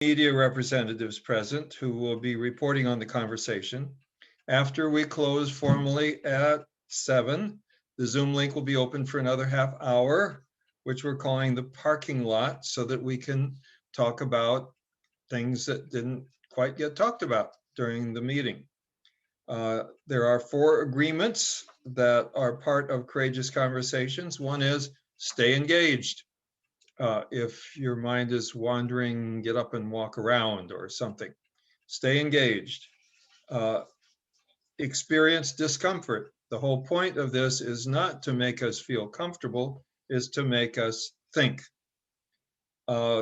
Media representatives present who will be reporting on the conversation. After we close formally at 7, the Zoom link will be open for another half hour, which we're calling the parking lot, so that we can talk about things that didn't quite get talked about during the meeting. There are 4 agreements that are part of Courageous Conversations. One is stay engaged. If your mind is wandering, get up and walk around or something. Stay engaged. Experience discomfort. The whole point of this is not to make us feel comfortable, is to make us think.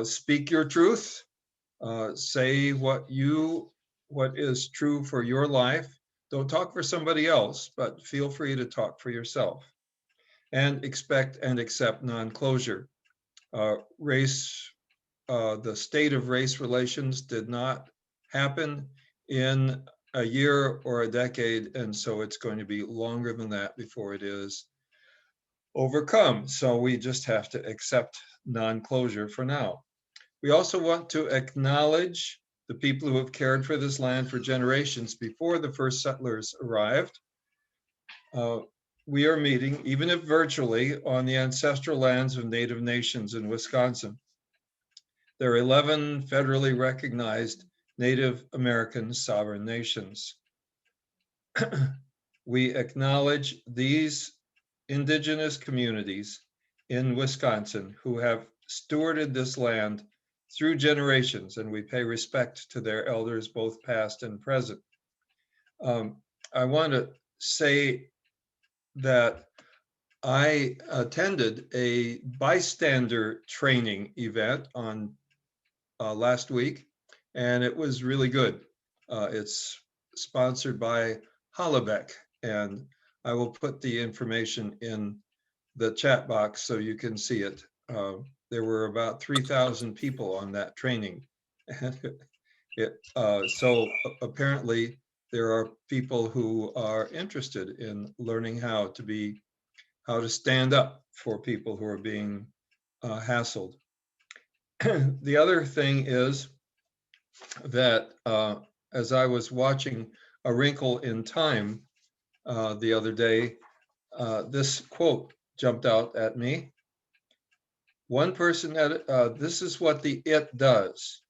Speak your truth. Say what is true for your life. Don't talk for somebody else, but feel free to talk for yourself. And expect and accept non-closure. The state of race relations did not happen in a year or a decade, and so it's going to be longer than that before it is overcome. So we just have to accept non-closure for now. We also want to acknowledge the people who have cared for this land for generations before the first settlers arrived. We are meeting, even if virtually, on the ancestral lands of Native nations in Wisconsin. There are 11 federally recognized Native American sovereign nations. We acknowledge these indigenous communities in Wisconsin who have stewarded this land through generations, and we pay respect to their elders, both past and present. I want to say that I attended a bystander training event on last week, and it was really good. It's sponsored by Hollebeck, and I will put the information in the chat box so you can see it. There were about 3,000 people on that training. So apparently there are people who are interested in learning how to stand up for people who are being hassled. The other thing is that as I was watching A Wrinkle in Time the other day, this quote jumped out at me. One person this is what the it does.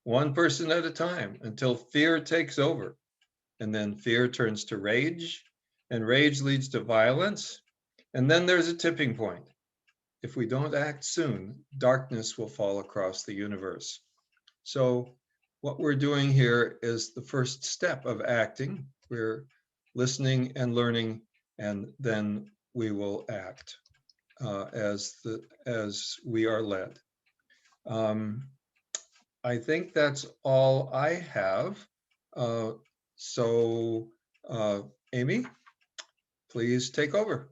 One person at a time until fear takes over. And then fear turns to rage, and rage leads to violence. And then there's a tipping point. If we don't act soon, darkness will fall across the universe. So what we're doing here is the first step of acting. We're listening and learning, and then we will act as we are led. I think that's all I have. So Amy, please take over.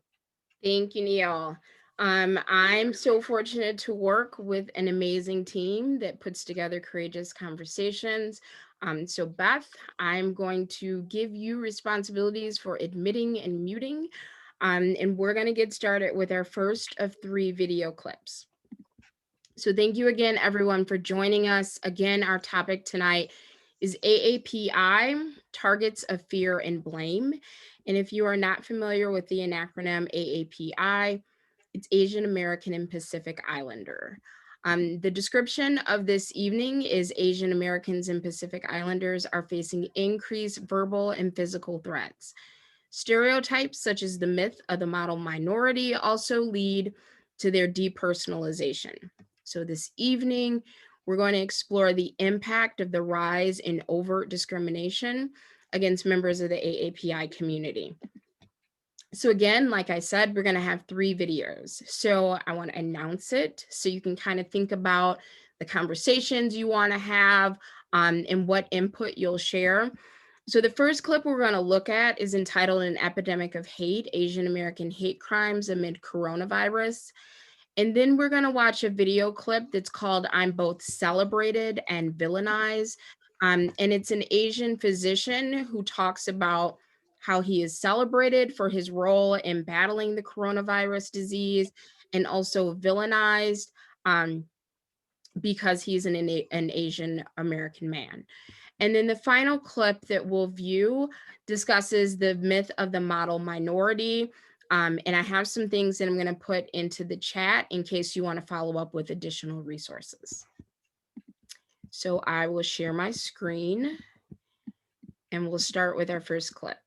Thank you, Neil. I'm so fortunate to work with an amazing team that puts together Courageous Conversations. So Beth, I'm going to give you responsibilities for admitting and muting. And we're going to get started with our first of 3 video clips. So thank you again, everyone, for joining us. Again, our topic tonight is AAPI, Targets of Fear and Blame. And if you are not familiar with the acronym AAPI, it's Asian American and Pacific Islander. The description of this evening is Asian Americans and Pacific Islanders are facing increased verbal and physical threats. Stereotypes such as the myth of the model minority also lead to their depersonalization. So this evening, we're going to explore the impact of the rise in overt discrimination against members of the AAPI community. So again, like I said, we're going to have 3 videos. So I want to announce it so you can kind of think about the conversations you want to have and what input you'll share. So the first clip we're going to look at is entitled An Epidemic of Hate, Asian American Hate Crimes Amid Coronavirus. And then we're going to watch a video clip that's called I'm Both Celebrated and Villainized. And it's an Asian physician who talks about how he is celebrated for his role in battling the coronavirus disease and also villainized because he's an Asian American man. And then the final clip that we'll view discusses the myth of the model minority. And I have some things that I'm going to put into the chat in case you want to follow up with additional resources. So I will share my screen and we'll start with our first clip.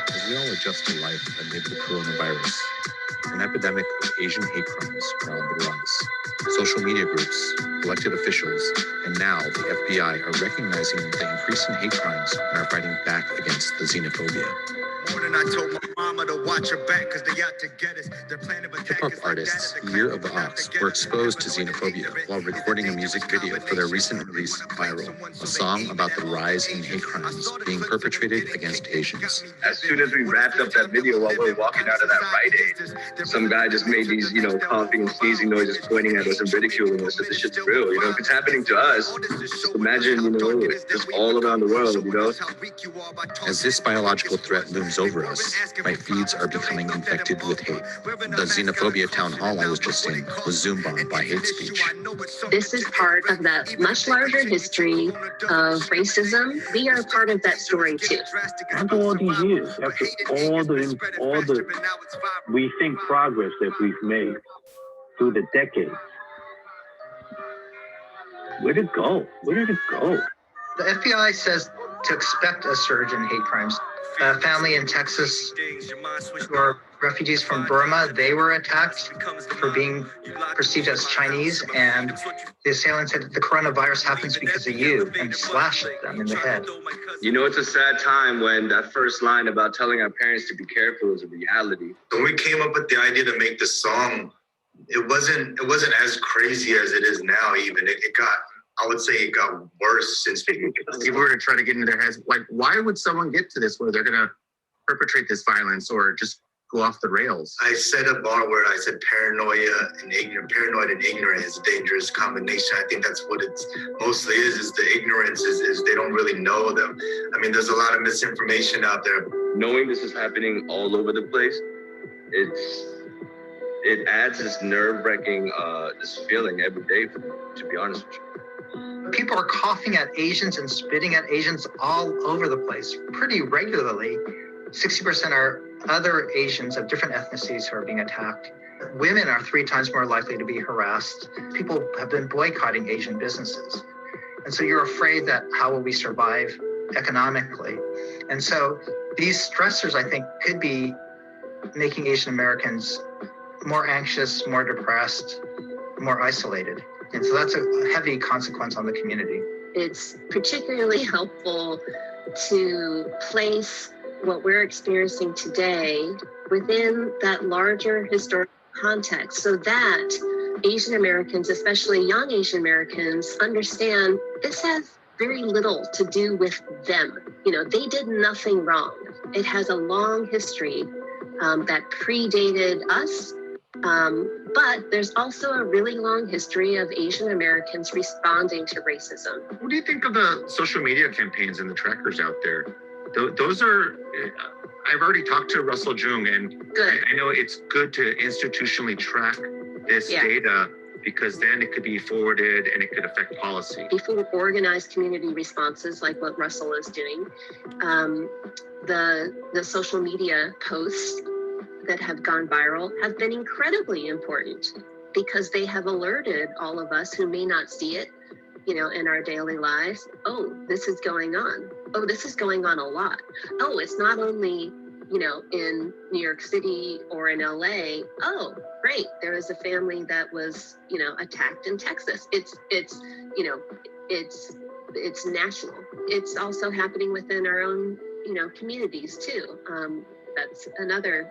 As we all adjust to life amid the coronavirus, an epidemic of Asian hate crimes are on the rise. Social media groups, elected officials, and now the FBI are recognizing the increase in hate crimes and are fighting back against the xenophobia. More than I told my mama to watch her back because they out to get us. They're planning to attack us. Hip-hop artists, Year of the Ox, were exposed to xenophobia while recording a music video for their recent release, Viral, a song about the rise in hate crimes being perpetrated against Asians. As soon as we wrapped up that video, while we were walking out of that Rite Aid, some guy just made these, coughing and sneezing noises, pointing at us and ridiculing us that this shit's real. If it's happening to us, just imagine, just all around the world, As this biological threat looms over us, my feeds are becoming infected with hate. The xenophobia town hall I was just in was Zoom bombed by hate speech. This is part of that much larger history of racism. We are part of that story too. After all these years, after all the we think progress that we've made through the decades, where did it go? Where did it go? The FBI says to expect a surge in hate crimes. A family in Texas who are refugees from Burma, they were attacked for being perceived as Chinese, and the assailant said that the coronavirus happens because of you, and slashed them in the head. It's a sad time when that first line about telling our parents to be careful is a reality. When we came up with the idea to make the song, it wasn't as crazy as it is now. Even I would say it got worse since people were to try to get into their heads, like, why would someone get to this where they're going to perpetrate this violence or just go off the rails? I said a bar where I said paranoid and ignorant is a dangerous combination. I think that's what it mostly is the ignorance is they don't really know them. I mean, there's a lot of misinformation out there. Knowing this is happening all over the place, it adds this nerve-wracking this feeling every day for me, to be honest with you. People are coughing at Asians and spitting at Asians all over the place pretty regularly. 60% are other Asians of different ethnicities who are being attacked. Women are 3 times more likely to be harassed. People have been boycotting Asian businesses. And so you're afraid that how will we survive economically? And so these stressors, I think, could be making Asian Americans more anxious, more depressed, more isolated. And so that's a heavy consequence on the community. It's particularly helpful to place what we're experiencing today within that larger historical context so that Asian Americans, especially young Asian Americans, understand this has very little to do with them. They did nothing wrong. It has a long history that predated us. But there's also a really long history of Asian Americans responding to racism. What do you think of the social media campaigns and the trackers out there? Those are, I've already talked to Russell Jung, and I know it's good to institutionally track this data because then it could be forwarded and it could affect policy. Before organized community responses like what Russell is doing, the social media posts that have gone viral have been incredibly important because they have alerted all of us who may not see it, in our daily lives. Oh, this is going on. Oh, this is going on a lot. Oh, it's not only, in New York City or in LA. Oh, great. There was a family that was, attacked in Texas. It's national. It's also happening within our own, communities too. That's another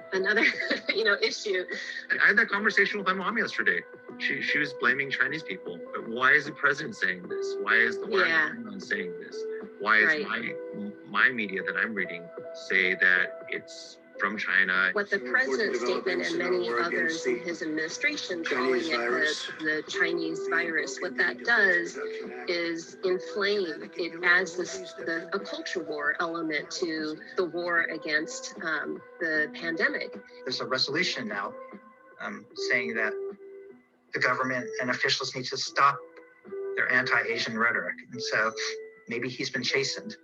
issue. I had that conversation with my mom yesterday. She was blaming Chinese people. But why is the president saying this? Why is saying this? Why is my media that I'm reading say that it's from China. What the president's statement and many others in his administration calling it the Chinese virus, what that does is inflame. It adds a culture war element to the war against the pandemic. There's a resolution now saying that the government and officials need to stop their anti-Asian rhetoric. And so maybe he's been chastened.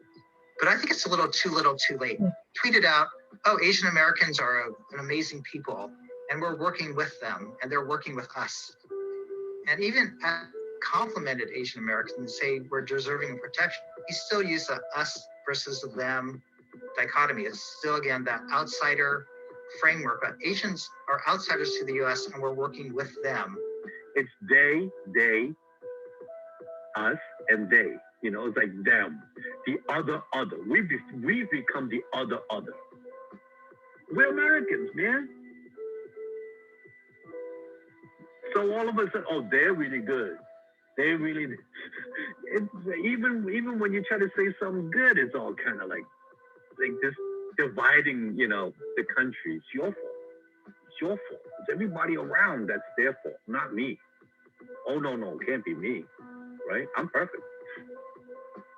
But I think it's a little too late. Tweeted out, oh, Asian Americans are an amazing people, and we're working with them, and they're working with us. And even complimented Asian Americans and say we're deserving of protection. He still used the us versus them dichotomy. It's still, again, that outsider framework. But Asians are outsiders to the US, and we're working with them. It's they, us, and they. You know, it's like them, the other. We've become the other. We're Americans, man. So all of us said, oh, they're really good. They really, even when you try to say something good, it's all kind of like this dividing, you know, the country. It's your fault. It's your fault. It's everybody around that's their fault, not me. Oh, no, it can't be me, right? I'm perfect.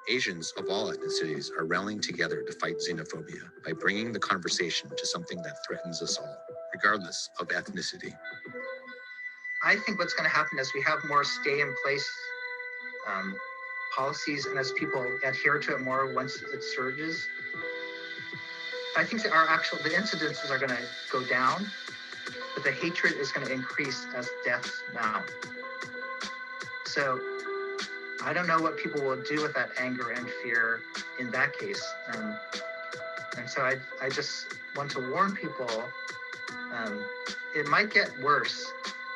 Asians of all ethnicities are rallying together to fight xenophobia by bringing the conversation to something that threatens us all, regardless of ethnicity. I think what's going to happen is we have more stay-in-place policies, and as people adhere to it more once it surges, I think that the incidences are going to go down, but the hatred is going to increase as deaths mount. So I don't know what people will do with that anger and fear in that case. And so I just want to warn people, it might get worse.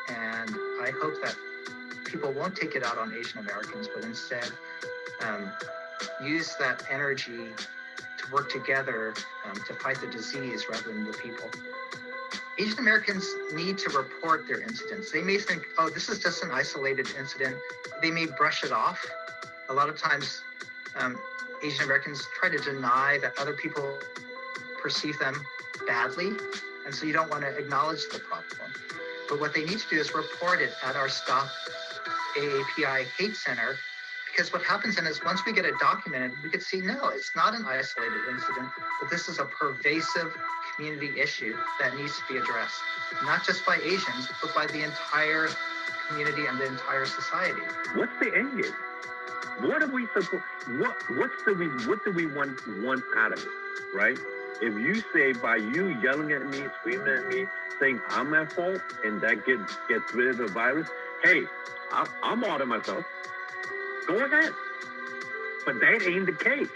And I hope that people won't take it out on Asian Americans, but instead use that energy to work together to fight the disease rather than the people. Asian Americans need to report their incidents. They may think, oh, this is just an isolated incident. They may brush it off. A lot of times, Asian Americans try to deny that other people perceive them badly, and so you don't want to acknowledge the problem. But what they need to do is report it at our Stop AAPI Hate Center, because what happens then is once we get it documented, we could see, no, it's not an isolated incident, but this is a pervasive community issue that needs to be addressed, not just by Asians, but by the entire community and the entire society. What's the end game? What are we supposed? What do we want out of it, right? If you say by you yelling at me, screaming at me, saying I'm at fault, and that gets rid of the virus, hey, I'm out of myself. Go ahead. But that ain't the case.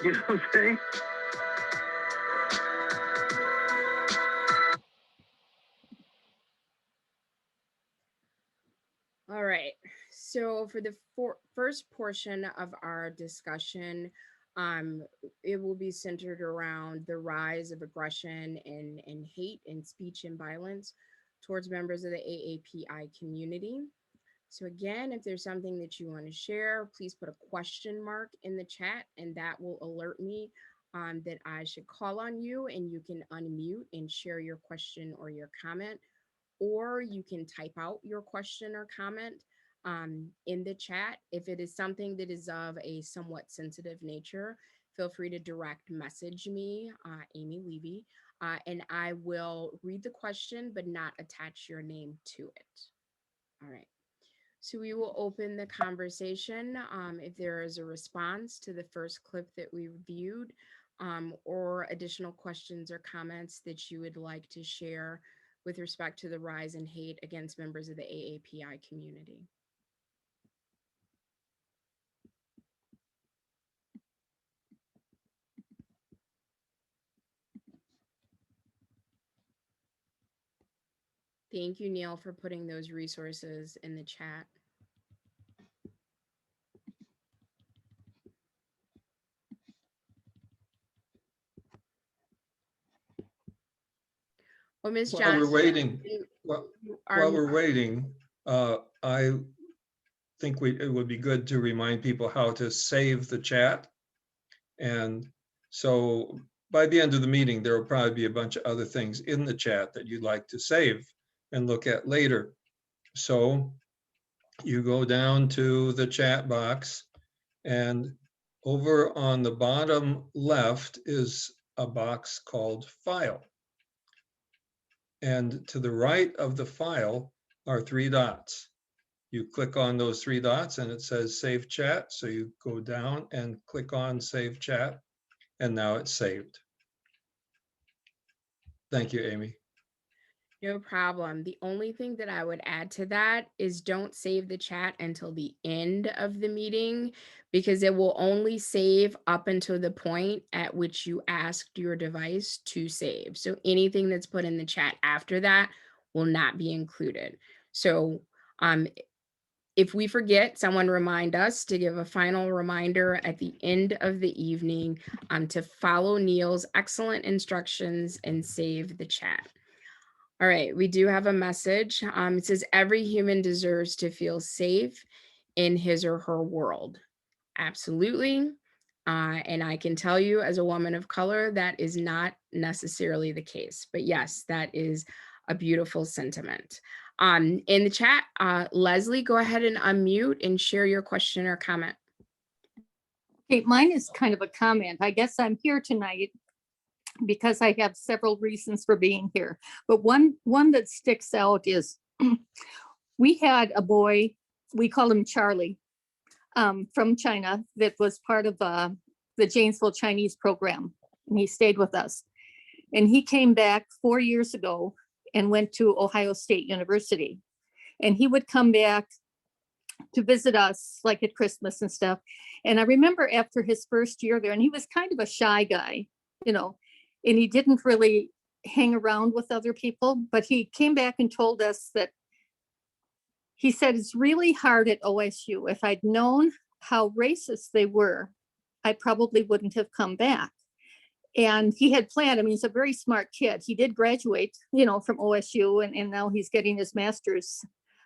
You know what I'm saying? All right. So for the first portion of our discussion, it will be centered around the rise of aggression and hate and speech and violence towards members of the AAPI community. So again, if there's something that you want to share, please put a question mark in the chat, and that will alert me that I should call on you, and you can unmute and share your question or your comment, or you can type out your question or comment in the chat. If it is something that is of a somewhat sensitive nature, feel free to direct message me, Amy Levy, and I will read the question but not attach your name to it. All right. So we will open the conversation if there is a response to the first clip that we reviewed, or additional questions or comments that you would like to share with respect to the rise in hate against members of the AAPI community. Thank you, Neil, for putting those resources in the chat. Well, Ms. Johnson, While we're waiting, I think it would be good to remind people how to save the chat. And so by the end of the meeting, there will probably be a bunch of other things in the chat that you'd like to save and look at later. So you go down to the chat box, and over on the bottom left is a box called File. And to the right of the file are 3 dots. You click on those 3 dots and it says Save Chat. So you go down and click on Save Chat, and now it's saved. Thank you, Amy. No problem. The only thing that I would add to that is don't save the chat until the end of the meeting, because it will only save up until the point at which you asked your device to save. So anything that's put in the chat after that will not be included. So if we forget, someone remind us to give a final reminder at the end of the evening to follow Neil's excellent instructions and save the chat. All right, we do have a message. It says, every human deserves to feel safe in his or her world. Absolutely. And I can tell you as a woman of color, that is not necessarily the case. But yes, that is a beautiful sentiment. In the chat, Leslie, go ahead and unmute and share your question or comment. Okay, mine is kind of a comment. I guess I'm here tonight because I have several reasons for being here. But one that sticks out is we had a boy, we call him Charlie, from China, that was part of the Janesville Chinese program. And he stayed with us. And he came back 4 years ago and went to Ohio State University. And he would come back to visit us like at Christmas and stuff. And I remember after his first year there, and he was kind of a shy guy, you know, and he didn't really hang around with other people, but he came back and told us that he said, it's really hard at OSU. If I'd known how racist they were, I probably wouldn't have come back. And he had planned, I mean, he's a very smart kid. He did graduate, you know, from OSU, and now he's getting his master's.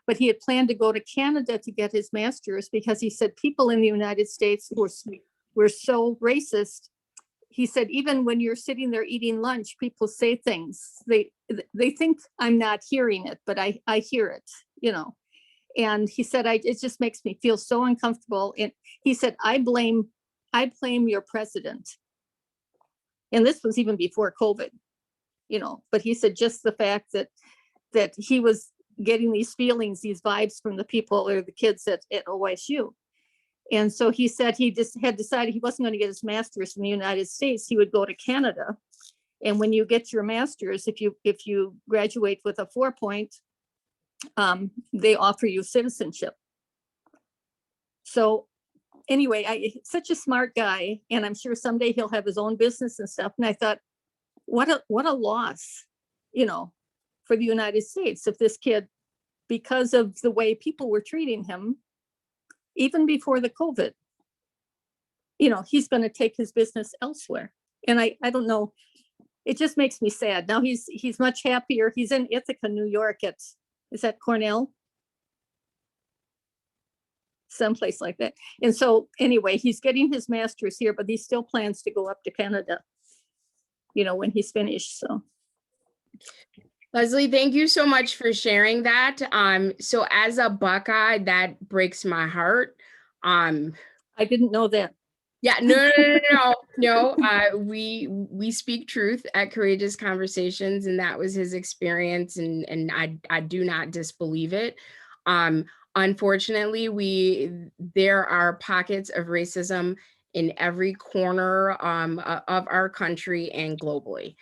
But he had planned to go to Canada to get his master's because he said people in the United States were so racist. He said, even when you're sitting there eating lunch, people say things. They think I'm not hearing it, but I hear it, you know. And he said, it just makes me feel so uncomfortable. And he said, I blame your president. And this was even before COVID, you know, but he said just the fact that he was getting these feelings, these vibes from the people or the kids at OSU. And so he said he just had decided he wasn't going to get his master's in the United States. He would go to Canada. And when you get your master's, if you graduate with a 4-point, they offer you citizenship. So anyway, such a smart guy, and I'm sure someday he'll have his own business and stuff. And I thought, what a loss, you know, for the United States if this kid, because of the way people were treating him, even before the COVID, you know, he's going to take his business elsewhere. And I don't know, it just makes me sad. Now he's much happier. He's in Ithaca, New York is that Cornell? Someplace like that. And so anyway, he's getting his master's here, but he still plans to go up to Canada, you know, when he's finished. So Leslie, thank you so much for sharing that. So as a Buckeye, that breaks my heart. I didn't know that. Yeah, no. We speak truth at Courageous Conversations, and that was his experience, and I do not disbelieve it. Unfortunately, there are pockets of racism in every corner of our country and globally.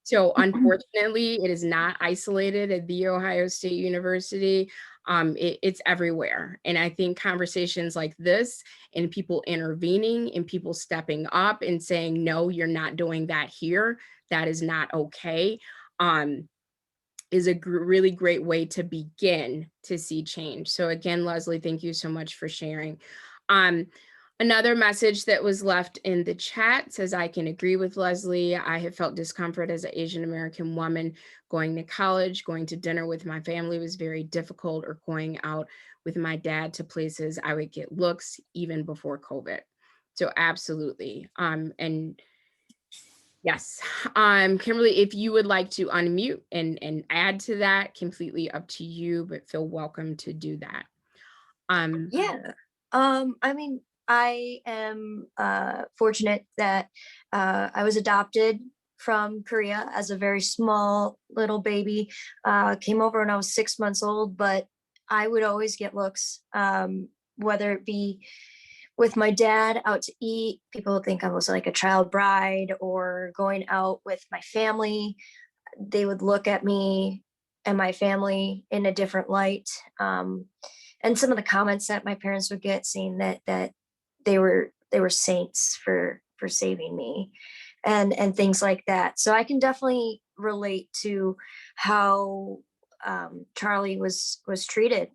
So unfortunately, it is not isolated at The Ohio State University. It's everywhere. And I think conversations like this and people intervening and people stepping up and saying, no, you're not doing that here, that is not okay, is a really great way to begin to see change. So again, Leslie, thank you so much for sharing. Another message that was left in the chat says, I can agree with Leslie. I have felt discomfort as an Asian American woman. Going to college, going to dinner with my family was very difficult, or going out with my dad to places I would get looks even before COVID. So absolutely. And Yes. Kimberly, if you would like to unmute and add to that, completely up to you, but feel welcome to do that. Yeah. I mean, I am fortunate that I was adopted from Korea as a very small little baby. Came over when I was 6 months old, but I would always get looks, whether it be with my dad out to eat. People would think I was like a child bride, or going out with my family. They would look at me and my family in a different light. And some of the comments that my parents would get, saying that they were saints for saving me, and things like that. So I can definitely relate to how Charlie was treated.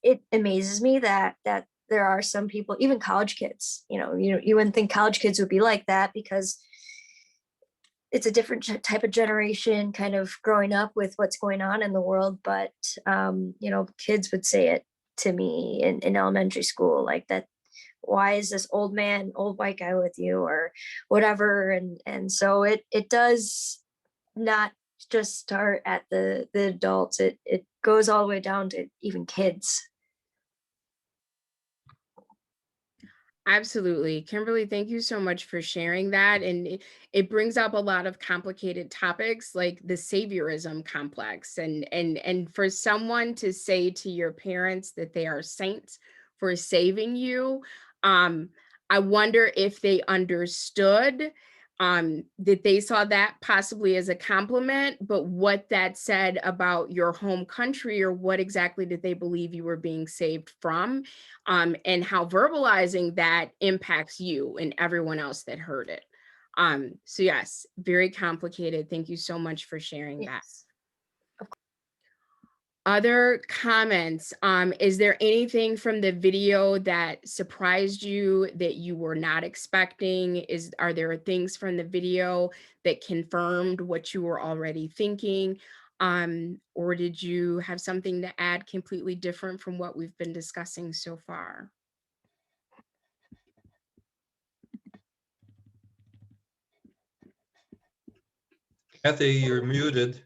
It amazes me that there are some people, even college kids, you wouldn't think college kids would be like that, because it's a different type of generation kind of growing up with what's going on in the world. But kids would say it to me in elementary school, like that, why is this old white guy with you, or whatever. And so it does not just start at the adults. It goes all the way down to even kids. Absolutely. Kimberly, thank you so much for sharing that. And it brings up a lot of complicated topics, like the saviorism complex. And for someone to say to your parents that they are saints for saving you, I wonder if they understood that they saw that possibly as a compliment, but what that said about your home country, or what exactly did they believe you were being saved from, and how verbalizing that impacts you and everyone else that heard it. So yes, very complicated. Thank you so much for sharing that. Other comments? Is there anything from the video that surprised you, that you were not expecting? Are there things from the video that confirmed what you were already thinking? Or did you have something to add completely different from what we've been discussing so far? Kathy, you're muted.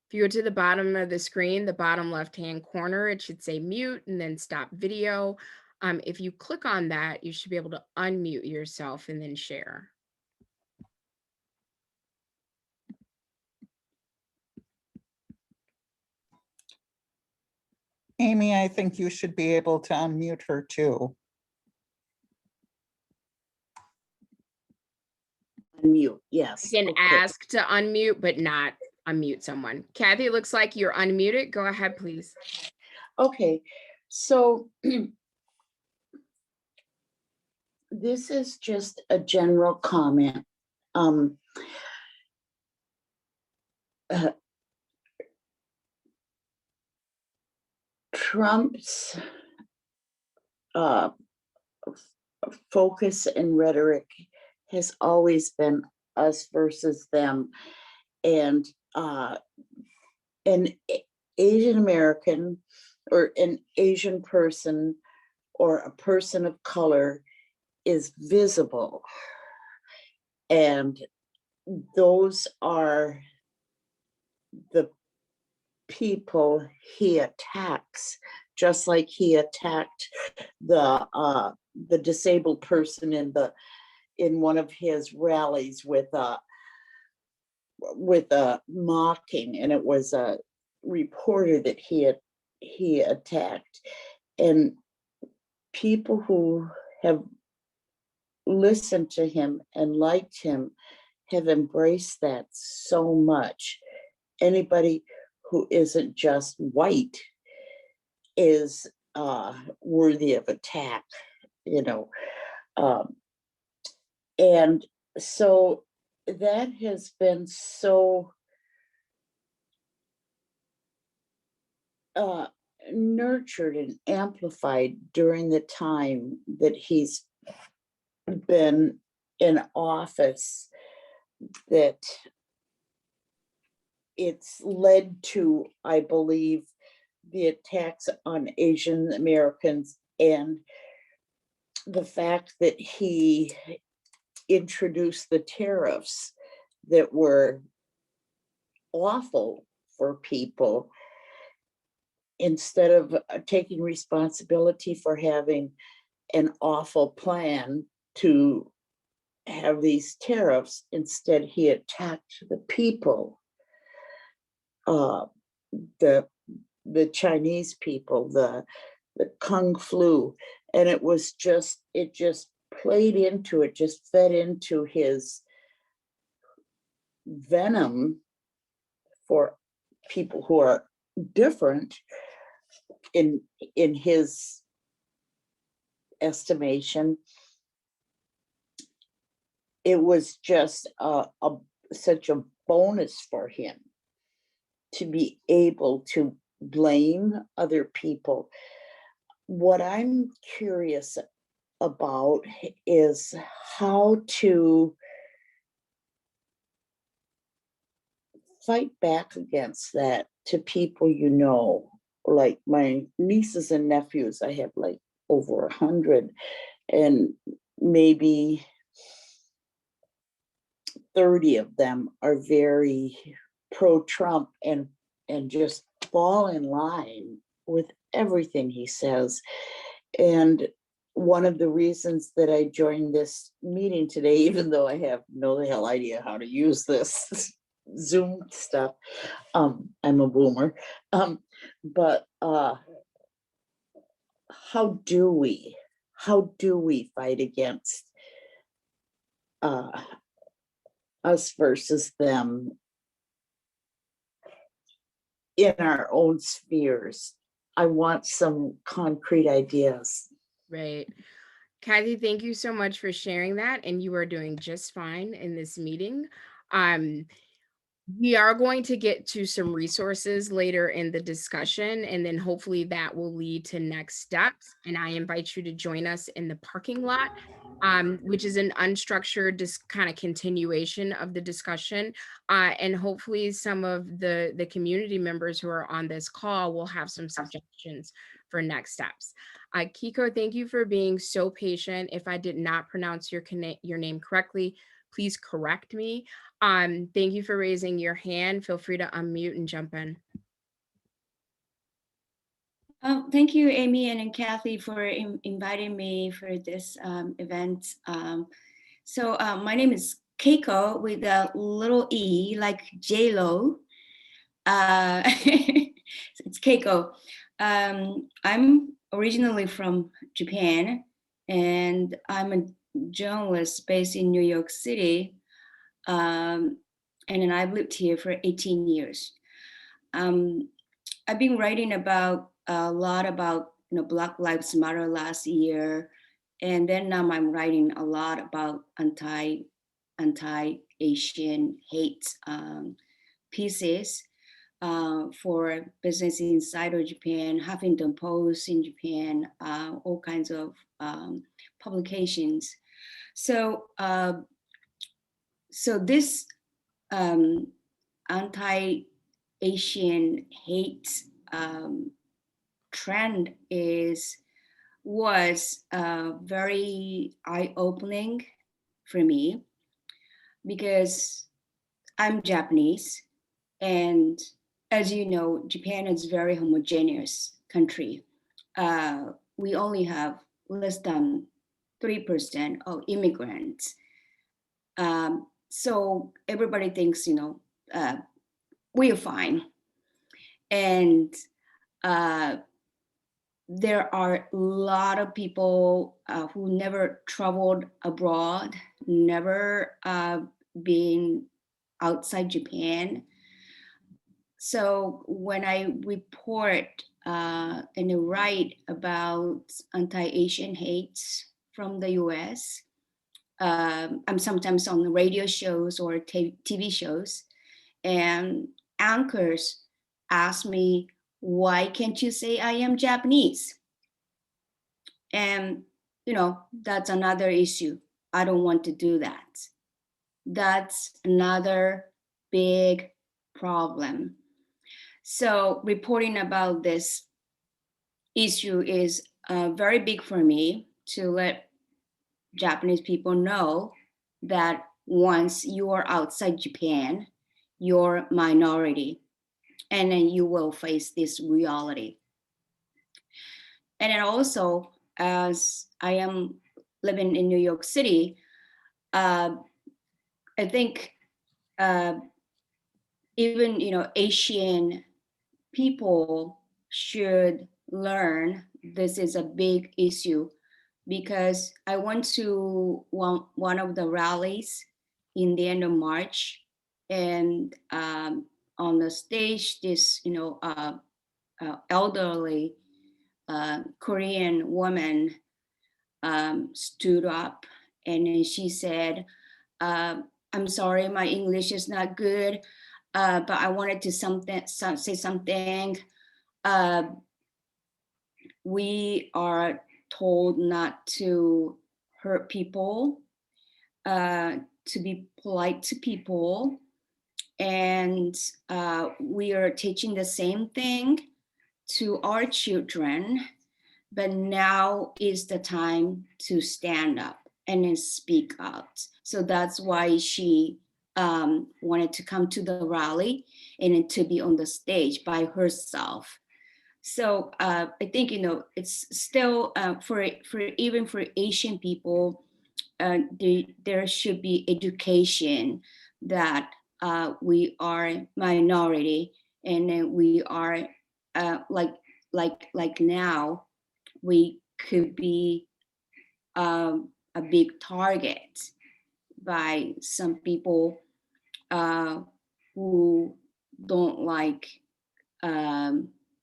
If you go to the bottom of the screen, the bottom left-hand corner, it should say mute and then stop video. If you click on that, you should be able to unmute yourself and then share. Amy, I think you should be able to unmute her too. Unmute, yes. You can okay. ask to unmute, but not unmute someone. Kathy, it looks like you're unmuted. Go ahead, please. Okay, so this is just a general comment. Trump's focus and rhetoric has always been us versus them, and an Asian American or an Asian person or a person of color is visible, and those are the people he attacks, just like he attacked the disabled person in one of his rallies with a mocking, and it was a reporter that he attacked. And people who have listened to him and liked him have embraced that so much. Anybody who isn't just white is worthy of attack, and so that has been so nurtured and amplified during the time that he's been in office, that it's led to, I believe, the attacks on Asian Americans and the fact that he introduced the tariffs that were awful for people, instead of taking responsibility for having an awful plan to have these tariffs. Instead, he attacked the people, the Chinese people, the Kung flu, and it just played into it, just fed into his venom for people who are different in his estimation. It was just such a bonus for him to be able to blame other people. What I'm curious about is how to fight back against that to people, like my nieces and nephews. I have like over 100, and maybe 30 of them are very pro-Trump and just fall in line with everything he says. And one of the reasons that I joined this meeting today, even though I have no the hell idea how to use this Zoom stuff, I'm a boomer, but how do we fight against us versus them in our own spheres? I want some concrete ideas. Right. Kathy, thank you so much for sharing that. And you are doing just fine in this meeting. We are going to get to some resources later in the discussion, and then hopefully that will lead to next steps. And I invite you to join us in the parking lot, which is an unstructured kind of continuation of the discussion. And hopefully some of the community members who are on this call will have some suggestions for next steps. Kiko, thank you for being so patient. If I did not pronounce your name correctly, please correct me. Thank you for raising your hand. Feel free to unmute and jump in. Thank you, Amy and Kathy, for inviting me for this event. So my name is Keiko with a little e, like J-Lo. It's Keiko. I'm originally from Japan, and I'm a journalist based in New York City. And then I've lived here for 18 years. I've been writing a lot about Black Lives Matter last year, and then now I'm writing a lot about anti-Asian hate pieces for Business Insider Japan, Huffington Post in Japan, all kinds of publications. So this anti-Asian hate trend was very eye-opening for me, because I'm Japanese, and as you know, Japan is a very homogeneous country. We only have less than 3% of immigrants. So everybody thinks, we are fine. And there are a lot of people who never traveled abroad, never been outside Japan. So when I report and write about anti-Asian hates from the US, I'm sometimes on radio shows or TV shows, and anchors ask me, why can't you say I am Japanese? And, that's another issue. I don't want to do that. That's another big problem. So reporting about this issue is very big for me, to let Japanese people know that once you are outside Japan, you're minority, and then you will face this reality. And then also, as I am living in New York City, I think even Asian people should learn this is a big issue, because I went to one of the rallies in the end of March, and on the stage, this elderly Korean woman stood up, and then she said, "I'm sorry, my English is not good, but I wanted to say something. We are told not to hurt people, to be polite to people, and we are teaching the same thing to our children, but now is the time to stand up and then speak out." So that's why she wanted to come to the rally and to be on the stage by herself. So I think it's still for even for Asian people, there should be education that we are minority, and then we are like now we could be a big target by some people who don't like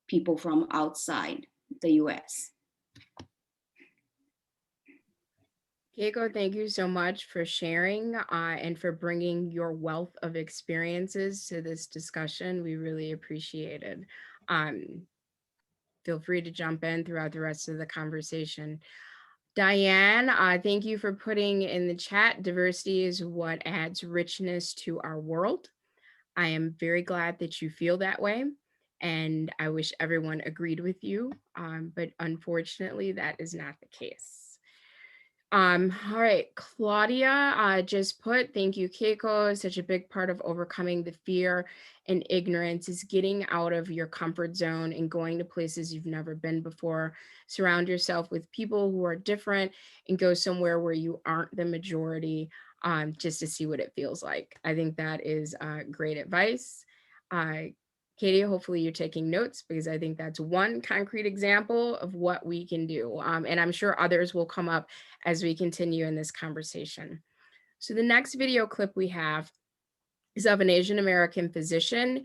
people from outside the US. Keiko, thank you so much for sharing and for bringing your wealth of experiences to this discussion. We really appreciate it. Feel free to jump in throughout the rest of the conversation. Diane, thank you for putting in the chat, diversity is what adds richness to our world. I am very glad that you feel that way, and I wish everyone agreed with you, but unfortunately that is not the case. All right, Claudia just put, thank you, Keiko. Such a big part of overcoming the fear and ignorance is getting out of your comfort zone and going to places you've never been before. Surround yourself with people who are different and go somewhere where you aren't the majority, just to see what it feels like. I think that is great advice. Katie, hopefully you're taking notes, because I think that's one concrete example of what we can do. And I'm sure others will come up as we continue in this conversation. So the next video clip we have is of an Asian American physician.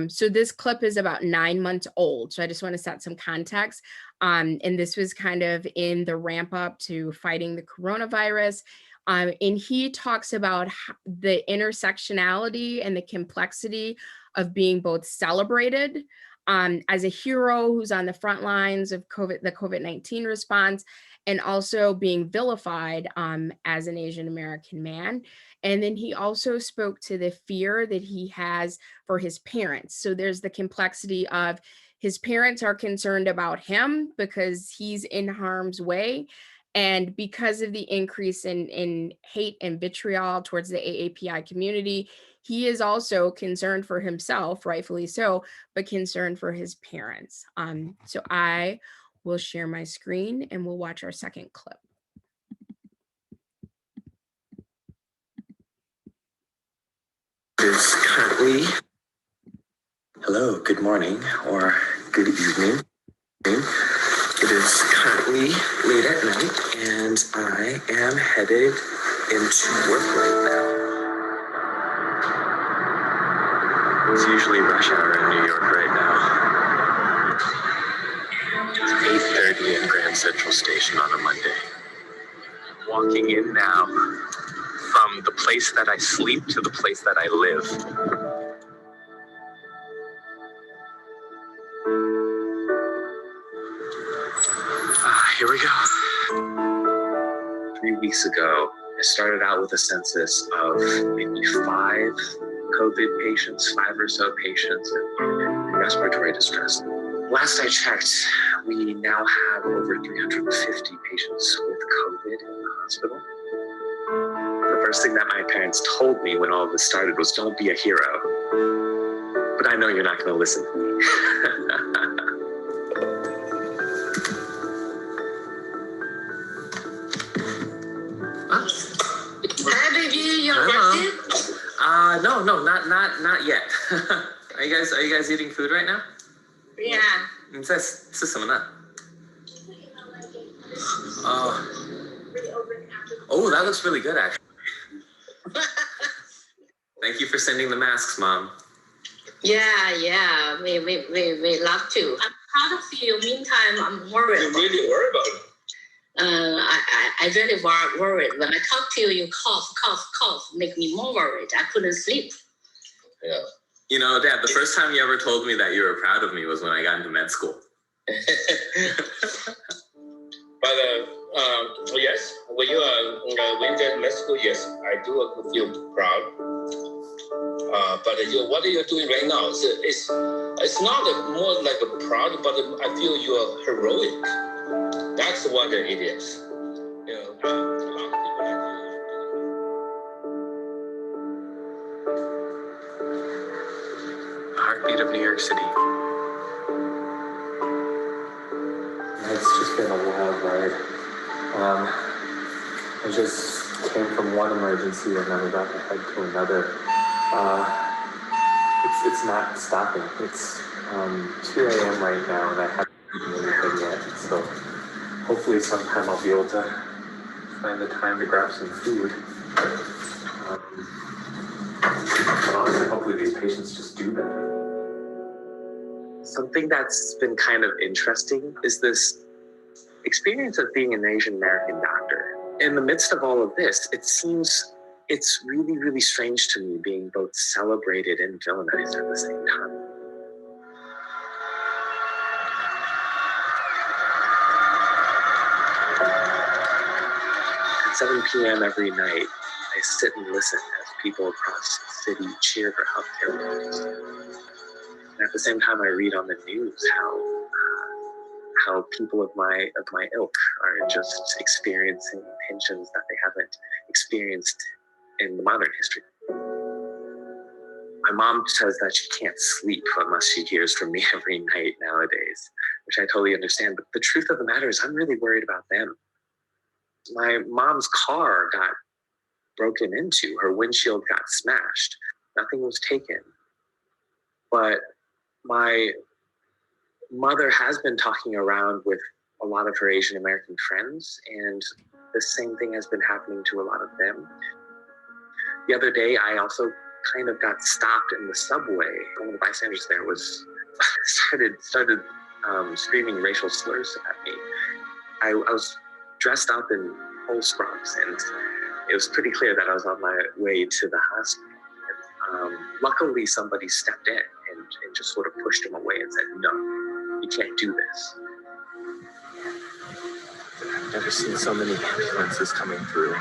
So this clip is about 9 months old. So I just want to set some context. And this was kind of in the ramp up to fighting the coronavirus. And he talks about the intersectionality and the complexity of being both celebrated as a hero who's on the front lines of the COVID-19 response, and also being vilified as an Asian American man. And then he also spoke to the fear that he has for his parents. So there's the complexity of his parents are concerned about him because he's in harm's way. And because of the increase in hate and vitriol towards the AAPI community, he is also concerned for himself, rightfully so, but concerned for his parents. So I will share my screen and we'll watch our second clip. It's currently, hello, good morning or good evening. It is currently late at night and I am headed into work right now. It's usually rush hour in New York right now. It's 8:30 in Grand Central Station on a Monday. Walking in now from the place that I sleep to the place that I live. Here we go. 3 weeks ago, I started out with a census of maybe 5 COVID patients, 5 or so patients. respiratory distress. Last I checked, we now have over 350 patients with COVID in the hospital. The first thing that my parents told me when all of this started was, don't be a hero. But I know you're not going to listen to me. Hi, baby. You're rested? No, not yet. Are you guys eating food right now? Yeah. Oh, that looks really good, actually. Thank you for sending the masks, Mom. Yeah. We love to. I'm proud of you. Meantime, I'm worried. You're really worried about it. I really worried. When I talk to you, you cough, make me more worried. I couldn't sleep. Yeah. You know, Dad, the first time you ever told me that you were proud of me was when I got into med school. But yes, when you went to med school, yes, I do feel proud. But what are you doing right now? It's not more like a proud, but I feel you are heroic. That's what it is. You know, a lot of people like Heartbeat of New York City. It's just been a wild ride. I just came from one emergency and I'm about to head to another. It's not stopping. It's 2 a.m. right now and I haven't eaten anything yet. So hopefully sometime I'll be able to find the time to grab some food. But honestly, hopefully these patients just do better. Something that's been kind of interesting is this experience of being an Asian American doctor. In the midst of all of this, it's really, really strange to me being both celebrated and villainized at the same time. At 7 p.m. every night, I sit and listen as people across the city cheer for healthcare workers. And at the same time, I read on the news how people of my ilk are just experiencing tensions that they haven't experienced in the modern history. My mom says that she can't sleep unless she hears from me every night nowadays, which I totally understand. But the truth of the matter is I'm really worried about them. My mom's car got broken into, her windshield got smashed. Nothing was taken. But my mother has been talking around with a lot of her Asian American friends, and the same thing has been happening to a lot of them. The other day, I also kind of got stopped in the subway. One of the bystanders there was started screaming racial slurs at me. I was dressed up in whole scrubs, and it was pretty clear that I was on my way to the hospital. Luckily, somebody stepped in and just sort of pushed him away and said, "No, you can't do this." I've never seen so many ambulances coming through.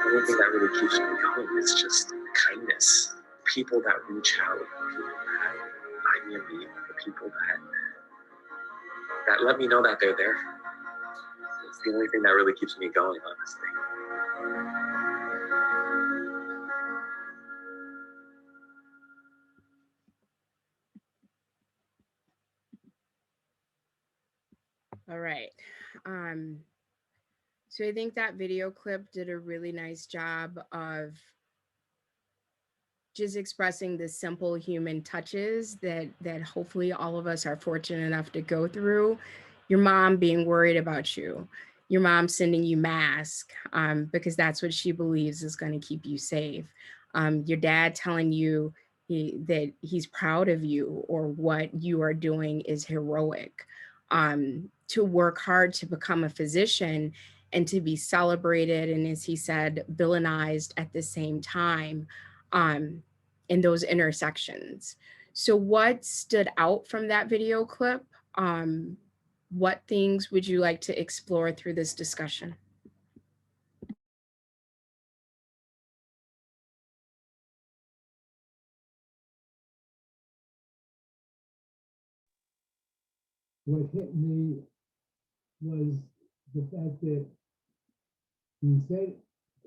The one thing that really keeps me going is just kindness. People that reach out, people that buy me a meal, the people that let me know that they're there. It's the only thing that really keeps me going, honestly. All right. So I think that video clip did a really nice job of just expressing the simple human touches that hopefully all of us are fortunate enough to go through. Your mom being worried about you, your mom sending you masks because that's what she believes is going to keep you safe. Your dad telling you that he's proud of you or what you are doing is heroic. To work hard to become a physician and to be celebrated and, as he said, villainized at the same time in those intersections. So what stood out from that video clip? What things would you like to explore through this discussion? what hit me was the fact that he said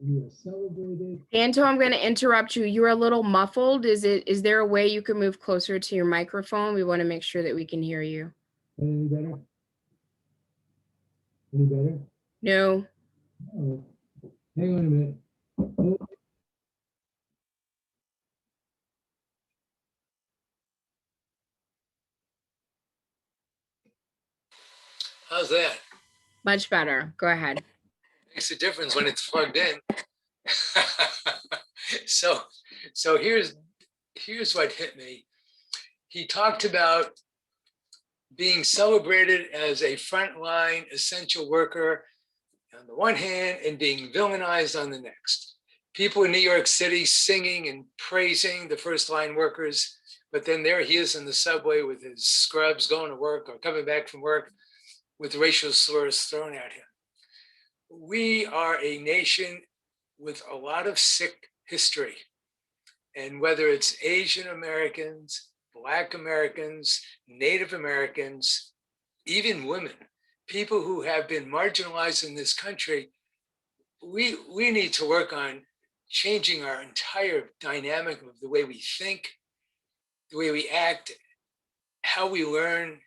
we are celebrated. Anto, I'm going to interrupt you. You're a little muffled. Is there a way you can move closer to your microphone? We want to make sure that we can hear you. Any better? Any better? No. Oh, hang on a minute. Oh. How's that? Much better. Go ahead. Makes a difference when it's plugged in. so here's what hit me. He talked about being celebrated as a frontline essential worker on the one hand and being villainized on the next. People in New York City singing and praising the first line workers, but then there he is in the subway with his scrubs going to work or coming back from work with racial slurs thrown at him. We are a nation with a lot of sick history. And whether it's Asian Americans, Black Americans, Native Americans, even women, people who have been marginalized in this country, we need to work on changing our entire dynamic of the way we think, the way we act, how we learn,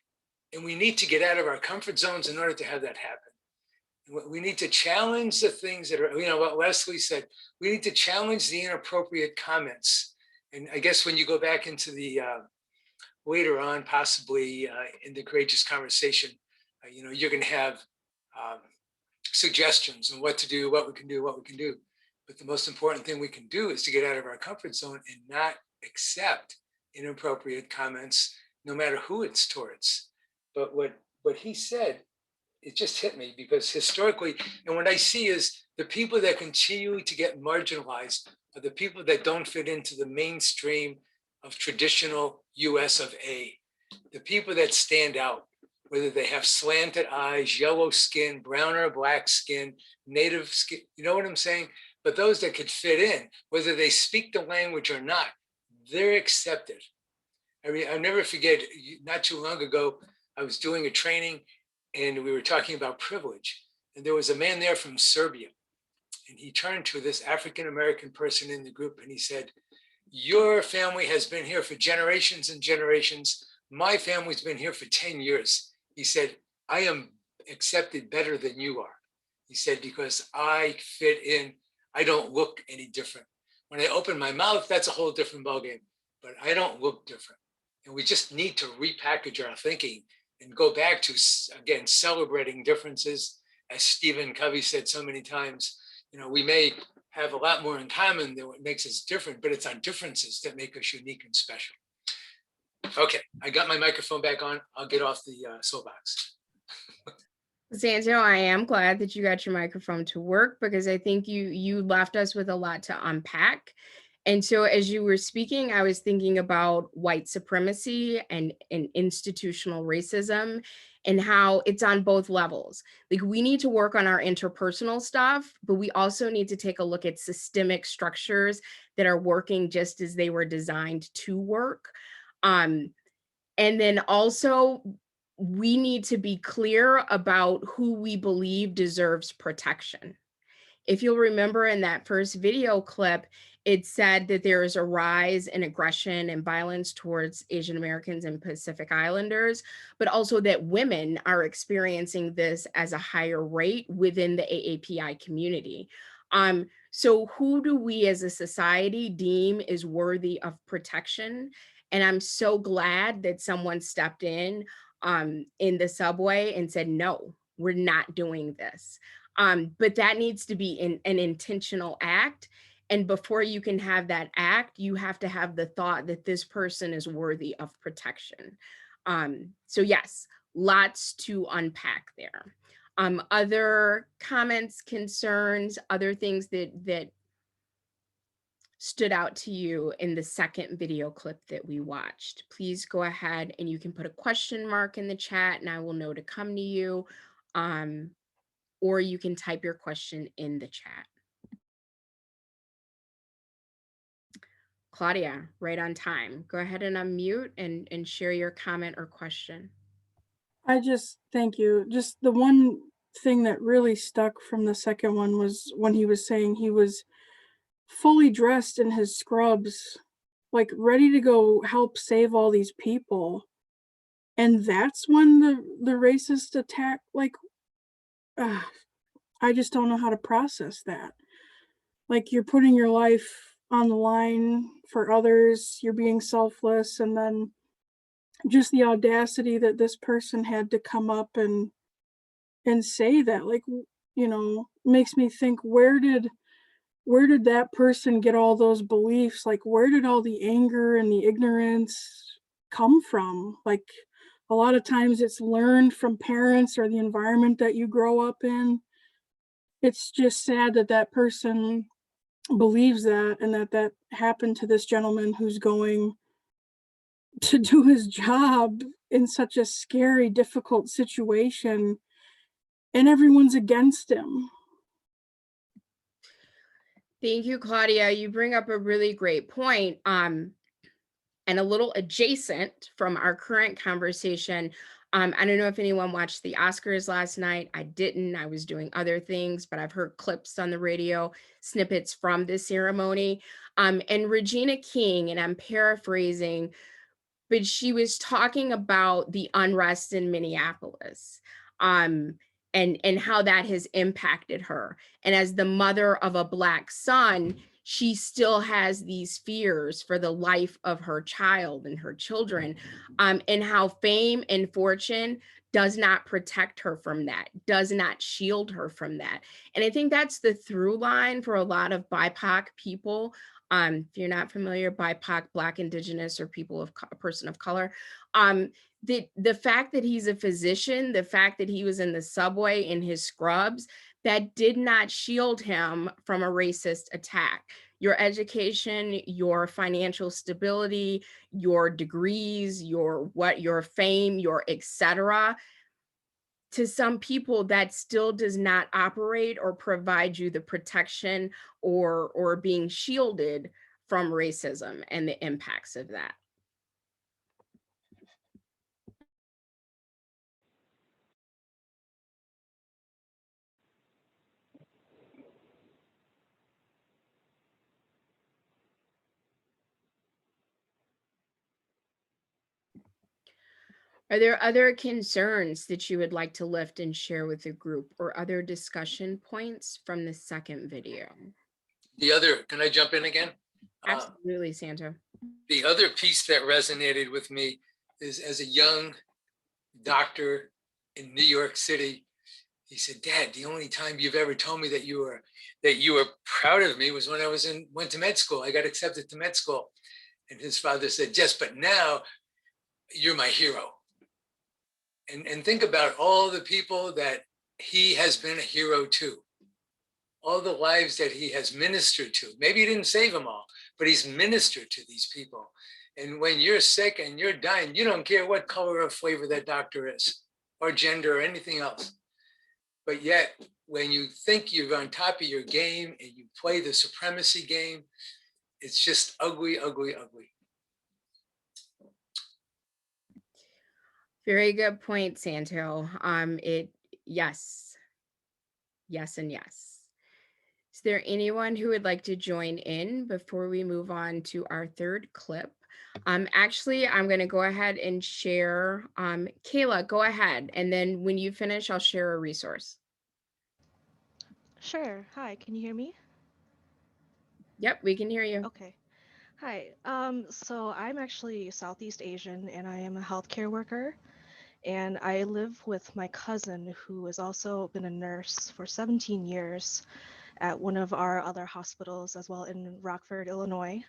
and we need to get out of our comfort zones in order to have that happen. We need to challenge the things that are, what Leslie said, we need to challenge the inappropriate comments. And I guess when you go back into the, later on, possibly in the courageous conversation, you're gonna have suggestions on what to do, what we can do. But the most important thing we can do is to get out of our comfort zone and not accept inappropriate comments, no matter who it's towards. But what he said, it just hit me because historically, and what I see is the people that continue to get marginalized are the people that don't fit into the mainstream of traditional US of A. The people that stand out, whether they have slanted eyes, yellow skin, brown or black skin, native skin, you know what I'm saying? But those that could fit in, whether they speak the language or not, they're accepted. I mean, I'll never forget, not too long ago, I was doing a training and we were talking about privilege. And there was a man there from Serbia. And he turned to this African-American person in the group and he said, your family has been here for generations and generations. My family's been here for 10 years. He said, I am accepted better than you are. He said, because I fit in, I don't look any different. When I open my mouth, that's a whole different ballgame, but I don't look different. And we just need to repackage our thinking and go back to, again, celebrating differences. As Stephen Covey said so many times, we may have a lot more in common than what makes us different, but it's our differences that make us unique and special. Okay, I got my microphone back on. I'll get off the soapbox. Santo, I am glad that you got your microphone to work because I think you left us with a lot to unpack. And so as you were speaking, I was thinking about white supremacy and institutional racism and how it's on both levels. Like we need to work on our interpersonal stuff, but we also need to take a look at systemic structures that are working just as they were designed to work. And then also we need to be clear about who we believe deserves protection. If you'll remember in that first video clip, it said that there is a rise in aggression and violence towards Asian Americans and Pacific Islanders, but also that women are experiencing this as a higher rate within the AAPI community. So who do we as a society deem is worthy of protection? And I'm so glad that someone stepped in the subway and said, no, we're not doing this. But that needs to be an intentional act. And before you can have that act, you have to have the thought that this person is worthy of protection. So yes, lots to unpack there. Other comments, concerns, other things that stood out to you in the second video clip that we watched, please go ahead and you can put a question mark in the chat and I will know to come to you. Or you can type your question in the chat. Claudia, right on time. Go ahead and unmute and share your comment or question. Thank you. Just the one thing that really stuck from the second one was when he was saying he was fully dressed in his scrubs, like ready to go help save all these people. And that's when the racist attack, like, I just don't know how to process that. Like, you're putting your life on the line for others, you're being selfless, and then just the audacity that this person had to come up and say that, like, makes me think, where did that person get all those beliefs? Like, where did all the anger and the ignorance come from? Like, a lot of times it's learned from parents or the environment that you grow up in. It's just sad that that person believes that, and that happened to this gentleman who's going to do his job in such a scary, difficult situation, and everyone's against him. Thank you, Claudia. You bring up a really great point, and a little adjacent from our current conversation. I don't know if anyone watched the Oscars last night. I didn't. I was doing other things, but I've heard clips on the radio, snippets from this ceremony. And Regina King, and I'm paraphrasing, but she was talking about the unrest in Minneapolis, and how that has impacted her. And as the mother of a Black son, she still has these fears for the life of her child and her children, and how fame and fortune does not protect her from that, does not shield her from that. And I think that's the through line for a lot of BIPOC people. If you're not familiar, BIPOC, Black, Indigenous, or people of a person of color, the fact that he's a physician, the fact that he was in the subway in his scrubs, that did not shield him from a racist attack. Your education, your financial stability, your degrees, your fame, your etc. To some people, that still does not operate or provide you the protection or being shielded from racism and the impacts of that. Are there other concerns that you would like to lift and share with the group, or other discussion points from the second video? Can I jump in again? Absolutely, Santo. The other piece that resonated with me is, as a young doctor in New York City, he said, "Dad, the only time you've ever told me that you were proud of me was when I went to med school. I got accepted to med school." And his father said, "Yes, but now you're my hero." And think about all the people that he has been a hero to, all the lives that he has ministered to. Maybe he didn't save them all, but he's ministered to these people. And when you're sick and you're dying, you don't care what color or flavor that doctor is, or gender, or anything else. But yet, when you think you're on top of your game and you play the supremacy game, it's just ugly, ugly, ugly. Very good point, Santo. Yes, and yes. Is there anyone who would like to join in before we move on to our third clip? Actually, I'm going to go ahead and share. Kayla, go ahead. And then when you finish, I'll share a resource. Sure. Hi, can you hear me? Yep, we can hear you. Okay. Hi. So I'm actually Southeast Asian, and I am a healthcare worker. And I live with my cousin, who has also been a nurse for 17 years at one of our other hospitals as well in Rockford, Illinois.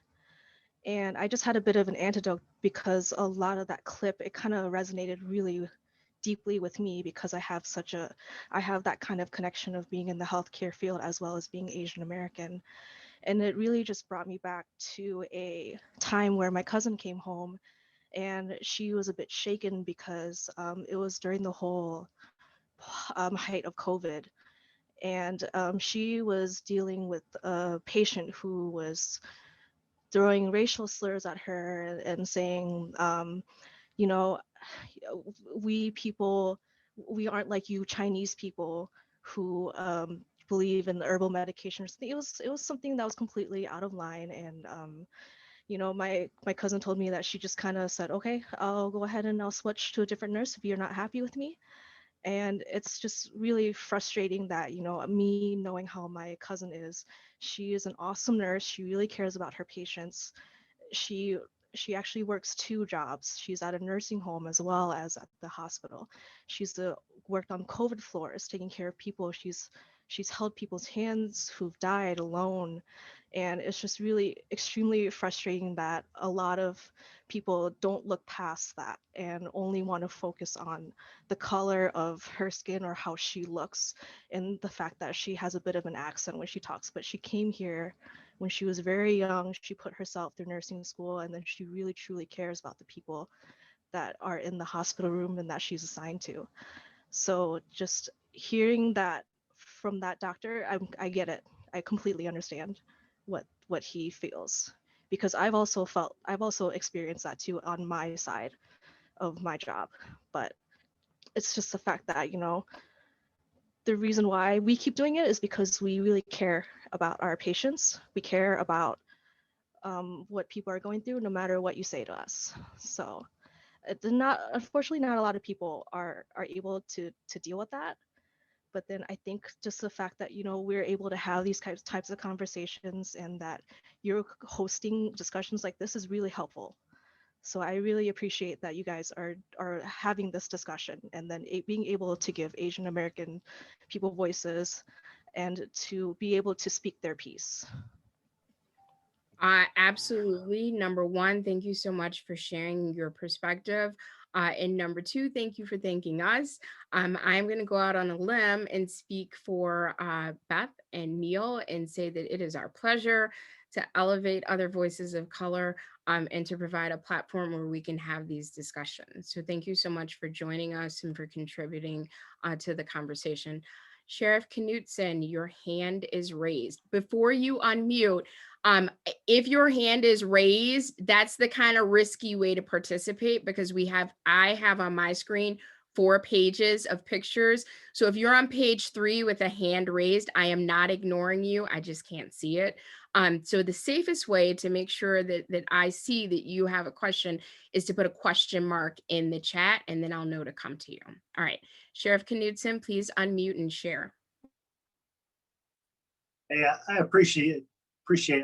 And I just had a bit of an antidote because a lot of that clip, it kind of resonated really deeply with me, because I have that kind of connection of being in the healthcare field as well as being Asian American. And it really just brought me back to a time where my cousin came home and she was a bit shaken because it was during the whole height of COVID. And she was dealing with a patient who was throwing racial slurs at her and saying, you know, we people, we aren't like you Chinese people who believe in the herbal medication or something. It was something that was completely out of line. And you know, my cousin told me that she just kind of said, okay, I'll go ahead and I'll switch to a different nurse if you're not happy with me. And it's just really frustrating that, you know, me knowing how my cousin is, she is an awesome nurse. She really cares about her patients. she she actually works two jobs. She's at a nursing home as well as at the hospital. Worked on COVID floors, taking care of people. She's held people's hands who've died alone. And it's just really extremely frustrating that a lot of people don't look past that and only want to focus on the color of her skin or how she looks, and the fact that she has a bit of an accent when she talks. But she came here when she was very young. She put herself through nursing school, and then she really truly cares about the people that are in the hospital room and that she's assigned to. So just hearing that from that doctor, I get it. I completely understand what he feels, because I've also experienced that too on my side of my job. But it's just the fact that, you know, the reason why we keep doing it is because we really care about our patients. We care about what people are going through, no matter what you say to us. So unfortunately, not a lot of people are able to deal with that. But then I think just the fact that, you know, we're able to have these types of conversations, and that you're hosting discussions like this is really helpful. So I really appreciate that you guys are having this discussion, and then being able to give Asian American people voices and to be able to speak their piece. Absolutely. Number one, thank you so much for sharing your perspective. And number two, thank you for thanking us. I'm going to go out on a limb and speak for Beth and Neil and say that it is our pleasure to elevate other voices of color and to provide a platform where we can have these discussions. So thank you so much for joining us and for contributing to the conversation. Sheriff Knutson, your hand is raised. Before you unmute, if your hand is raised, that's the kind of risky way to participate, because I have on my screen 4 pages of pictures. So if you're on page 3 with a hand raised, I am not ignoring you. I just can't see it. So the safest way to make sure that I see that you have a question is to put a question mark in the chat, and then I'll know to come to you. All right, Sheriff Knudsen, please unmute and share. Hey, I appreciate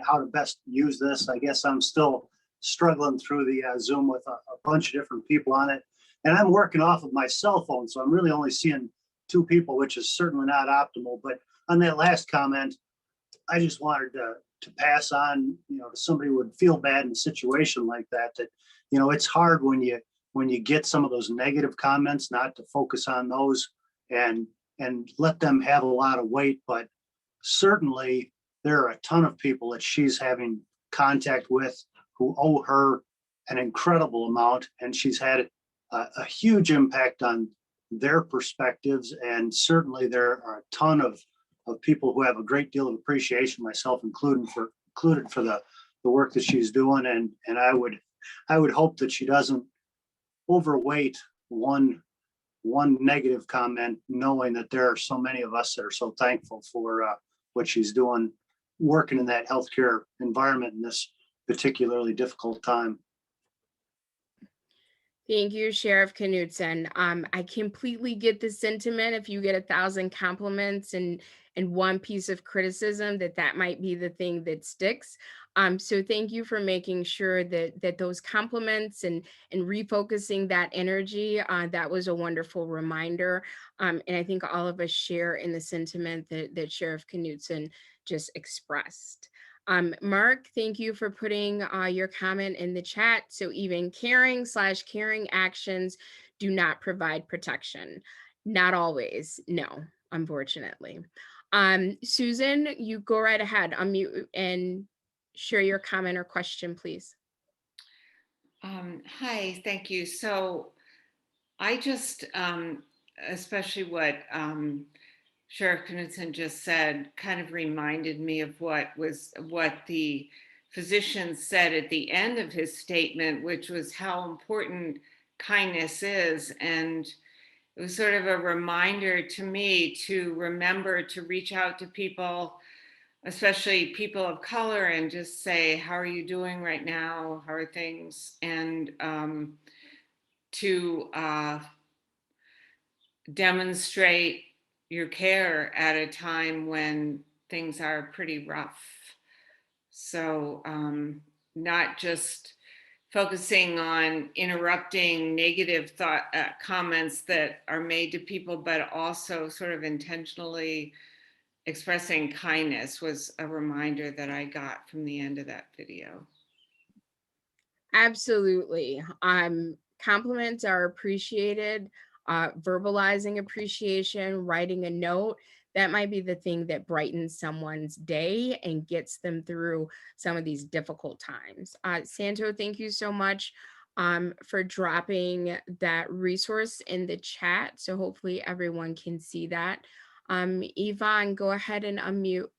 how to best use this. I guess I'm still struggling through the Zoom with a bunch of different people on it. And I'm working off of my cell phone, so I'm really only seeing 2 people, which is certainly not optimal. But on that last comment, I just wanted to pass on, you know, to somebody who would feel bad in a situation like that, you know, it's hard when you get some of those negative comments, not to focus on those and let them have a lot of weight. But certainly there are a ton of people that she's having contact with who owe her an incredible amount, and she's had a huge impact on their perspectives. And certainly there are a ton of people who have a great deal of appreciation, myself included, for the work that she's doing. And I would hope that she doesn't overweight one negative comment, knowing that there are so many of us that are so thankful for what she's doing, working in that healthcare environment in this particularly difficult time. Thank you, Sheriff Knudsen. I completely get the sentiment. If you get 1,000 compliments and one piece of criticism, that might be the thing that sticks. So thank you for making sure that those compliments and refocusing that energy, that was a wonderful reminder. And I think all of us share in the sentiment that Sheriff Knudsen just expressed. Mark, thank you for putting your comment in the chat. So even caring actions do not provide protection. Not always, no, unfortunately. Susan, you go right ahead, unmute and share your comment or question, please. Hi, thank you. So I just, especially what Sheriff Knudsen just said, kind of reminded me of what the physician said at the end of his statement, which was how important kindness is. And it was sort of a reminder to me to remember to reach out to people, especially people of color, and just say, how are you doing right now? How are things? And to demonstrate your care at a time when things are pretty rough. So not just focusing on interrupting negative thought comments that are made to people, but also sort of intentionally expressing kindness was a reminder that I got from the end of that video. Absolutely. Compliments are appreciated. Verbalizing appreciation, writing a note, that might be the thing that brightens someone's day and gets them through some of these difficult times. Santo, thank you so much for dropping that resource in the chat. So hopefully everyone can see that. Yvonne, go ahead and unmute.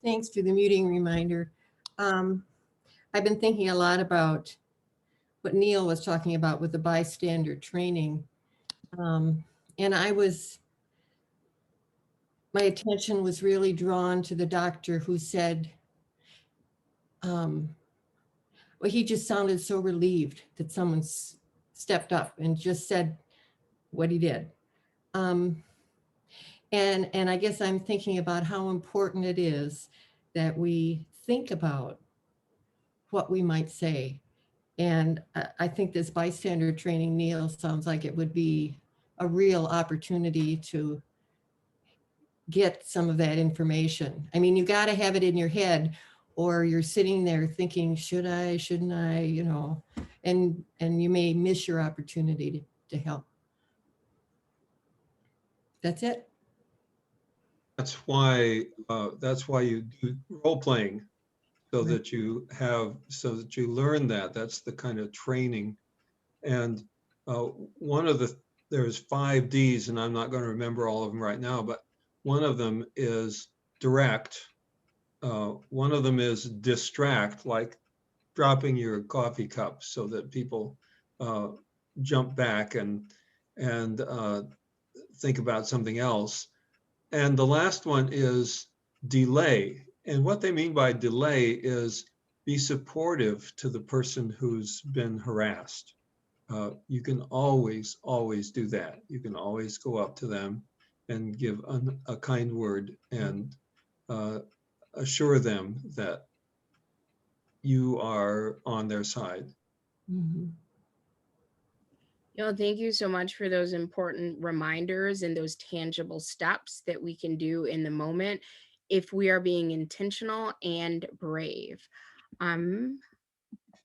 Thanks for the muting reminder. I've been thinking a lot about what Neil was talking about with the bystander training. And my attention was really drawn to the doctor who said, well, he just sounded so relieved that someone stepped up and just said what he did. And I guess I'm thinking about how important it is that we think about what we might say. And I think this bystander training, Neil, sounds like it would be a real opportunity to get some of that information. I mean, you got to have it in your head, or you're sitting there thinking, should I, shouldn't I, you know, and you may miss your opportunity to help. That's it. That's why you do role playing, so that you learn that. That's the kind of training. And there's 5 Ds, and I'm not going to remember all of them right now, but one of them is direct. One of them is distract, like dropping your coffee cup so that people jump back and think about something else. And the last one is delay. And what they mean by delay is be supportive to the person who's been harassed. You can always do that. You can always go up to them and give a kind word and assure them that you are on their side. Mm-hmm. Thank you so much for those important reminders and those tangible steps that we can do in the moment if we are being intentional and brave.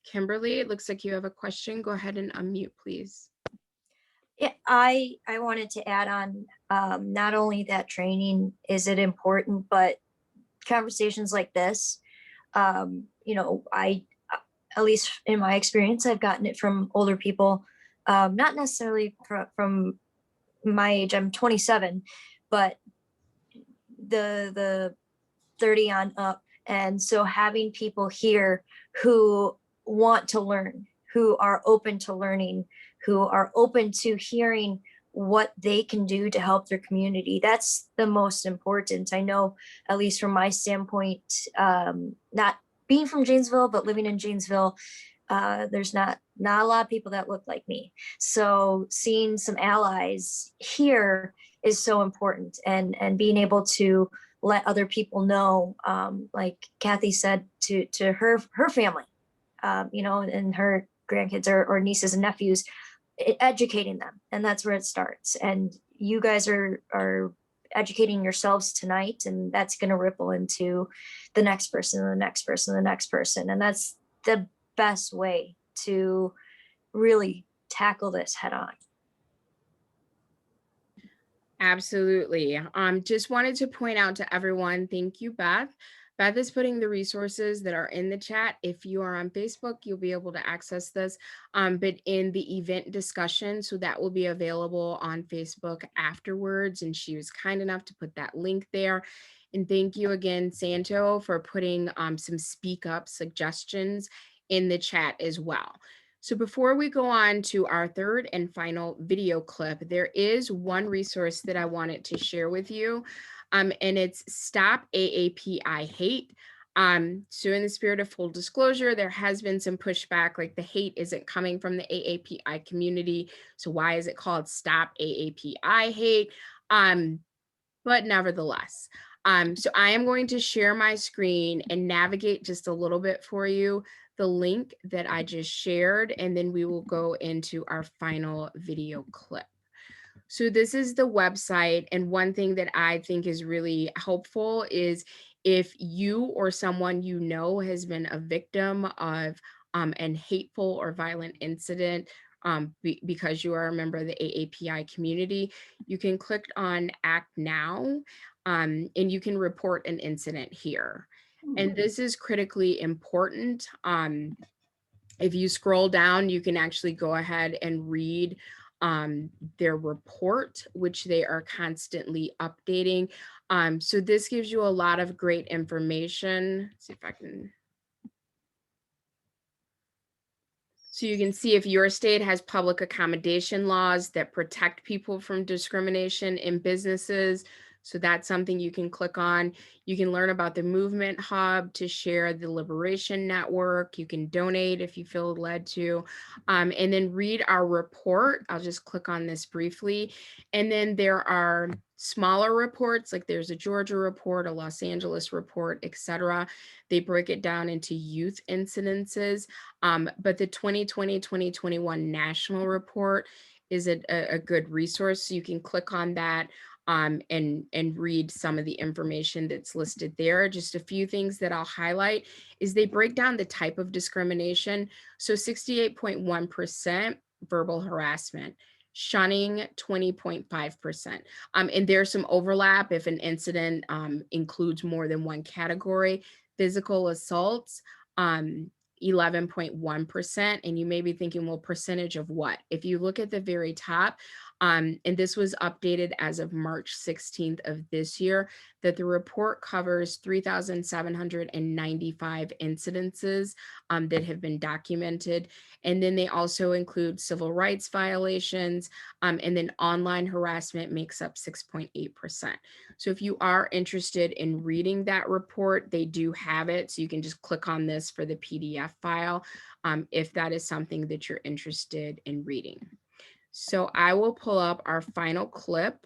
Kimberly, it looks like you have a question. Go ahead and unmute, please. Yeah, I wanted to add on, not only that training is it important, but conversations like this, you know, at least in my experience, I've gotten it from older people, not necessarily from my age. I'm 27, but the 30 on up. And so having people here who want to learn, who are open to learning, who are open to hearing what they can do to help their community, that's the most important. I know, at least from my standpoint, not being from Janesville, but living in Janesville, there's not a lot of people that look like me. So seeing some allies here is so important, and being able to let other people know, like Kathy said, to her family, you know, and her grandkids or nieces and nephews, educating them. And that's where it starts. And you guys are educating yourselves tonight, and that's going to ripple into the next person, and the next person, and the next person. And that's the best way to really tackle this head on. Absolutely. Just wanted to point out to everyone, thank you, Beth. Beth is putting the resources that are in the chat. If you are on Facebook, you'll be able to access this, but in the event discussion, so that will be available on Facebook afterwards. And she was kind enough to put that link there. And thank you again, Santo, for putting some speak up suggestions in the chat as well. So before we go on to our third and final video clip, there is one resource that I wanted to share with you, and it's Stop AAPI Hate. So in the spirit of full disclosure, there has been some pushback, like the hate isn't coming from the AAPI community. So why is it called Stop AAPI Hate? But nevertheless, so I am going to share my screen and navigate just a little bit for you the link that I just shared, and then we will go into our final video clip. So this is the website, and one thing that I think is really helpful is if you or someone you know has been a victim of an hateful or violent incident because you are a member of the AAPI community, you can click on Act Now, and you can report an incident here. And this is critically important. If you scroll down, you can actually go ahead and read their report, which they are constantly updating. So this gives you a lot of great information. Let's see if I can. So you can see if your state has public accommodation laws that protect people from discrimination in businesses. So that's something you can click on. You can learn about the Movement Hub to share the Liberation Network. You can donate if you feel led to, and then read our report. I'll just click on this briefly. And then there are smaller reports, like there's a Georgia report, a Los Angeles report, etc. They break it down into youth incidences. But the 2020-2021 national report is a good resource. So you can click on that and read some of the information that's listed there. Just a few things that I'll highlight is they break down the type of discrimination. So 68.1% verbal harassment, shunning 20.5%. And there's some overlap if an incident includes more than one category. Physical assaults, 11.1%. And you may be thinking, well, percentage of what? If you look at the very top, and this was updated as of March 16th of this year, that the report covers 3,795 incidences that have been documented. And then they also include civil rights violations, and then online harassment makes up 6.8%. So if you are interested in reading that report, they do have it. So you can just click on this for the PDF file if that is something that you're interested in reading. So I will pull up our final clip,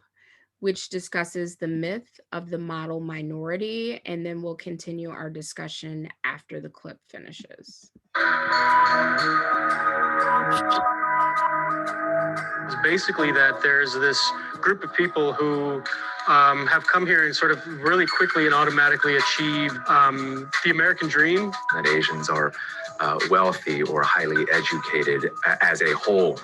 which discusses the myth of the model minority, and then we'll continue our discussion after the clip finishes. It's basically that there's this group of people who have come here and sort of really quickly and automatically achieve the American dream. That Asians are wealthy or highly educated as a whole.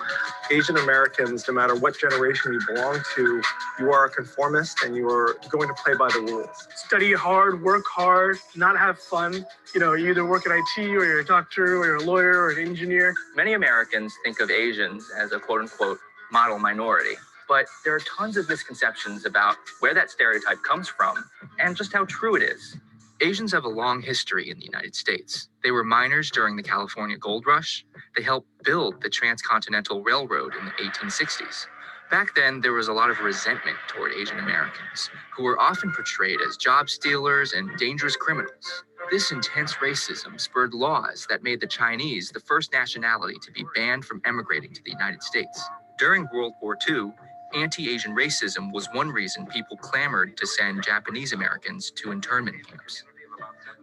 Asian Americans, no matter what generation you belong to, you are a conformist and you are going to play by the rules. Study hard, work hard, not have fun. You know, you either work at IT or you're a doctor or you're a lawyer or an engineer. Many Americans think of Asians as a quote unquote model minority, but there are tons of misconceptions about where that stereotype comes from and just how true it is. Asians have a long history in the United States. They were miners during the California Gold Rush. They helped build the Transcontinental Railroad in the 1860s. Back then, there was a lot of resentment toward Asian Americans, who were often portrayed as job stealers and dangerous criminals. This intense racism spurred laws that made the Chinese the first nationality to be banned from emigrating to the United States. During World War II, anti-Asian racism was one reason people clamored to send Japanese Americans to internment camps.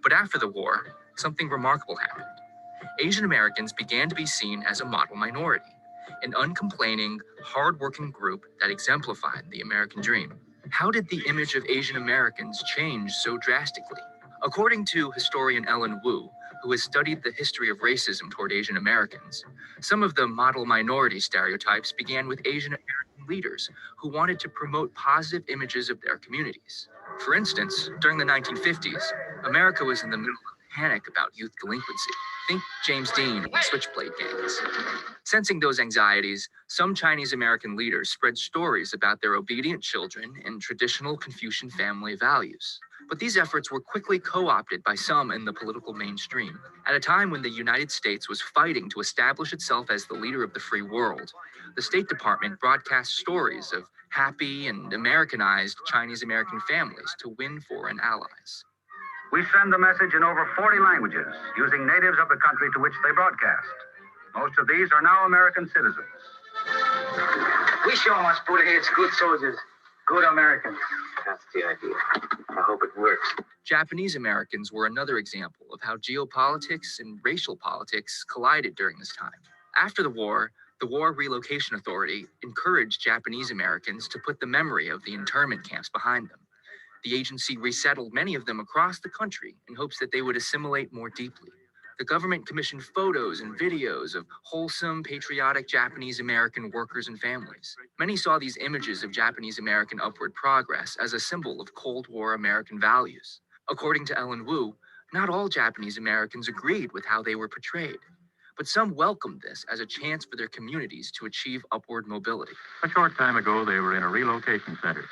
But after the war, something remarkable happened. Asian Americans began to be seen as a model minority, an uncomplaining, hardworking group that exemplified the American dream. How did the image of Asian Americans change so drastically? According to historian Ellen Wu, who has studied the history of racism toward Asian Americans, some of the model minority stereotypes began with Asian American leaders who wanted to promote positive images of their communities. For instance, during the 1950s, America was in the middle of a panic about youth delinquency. Think James Dean and Switchblade gangs. Sensing those anxieties, some Chinese American leaders spread stories about their obedient children and traditional Confucian family values. But these efforts were quickly co-opted by some in the political mainstream. At a time when the United States was fighting to establish itself as the leader of the free world, the State Department broadcast stories of happy and Americanized Chinese American families to win foreign allies. We send the message in over 40 languages, using natives of the country to which they broadcast. Most of these are now American citizens. We show us Buddha's good soldiers, good Americans. That's the idea. I hope it works. Japanese Americans were another example of how geopolitics and racial politics collided during this time. After the War Relocation Authority encouraged Japanese Americans to put the memory of the internment camps behind them. The agency resettled many of them across the country in hopes that they would assimilate more deeply. The government commissioned photos and videos of wholesome, patriotic Japanese American workers and families. Many saw these images of Japanese American upward progress as a symbol of Cold War American values. According to Ellen Wu, not all Japanese Americans agreed with how they were portrayed, but some welcomed this as a chance for their communities to achieve upward mobility. A short time ago, they were in a relocation center.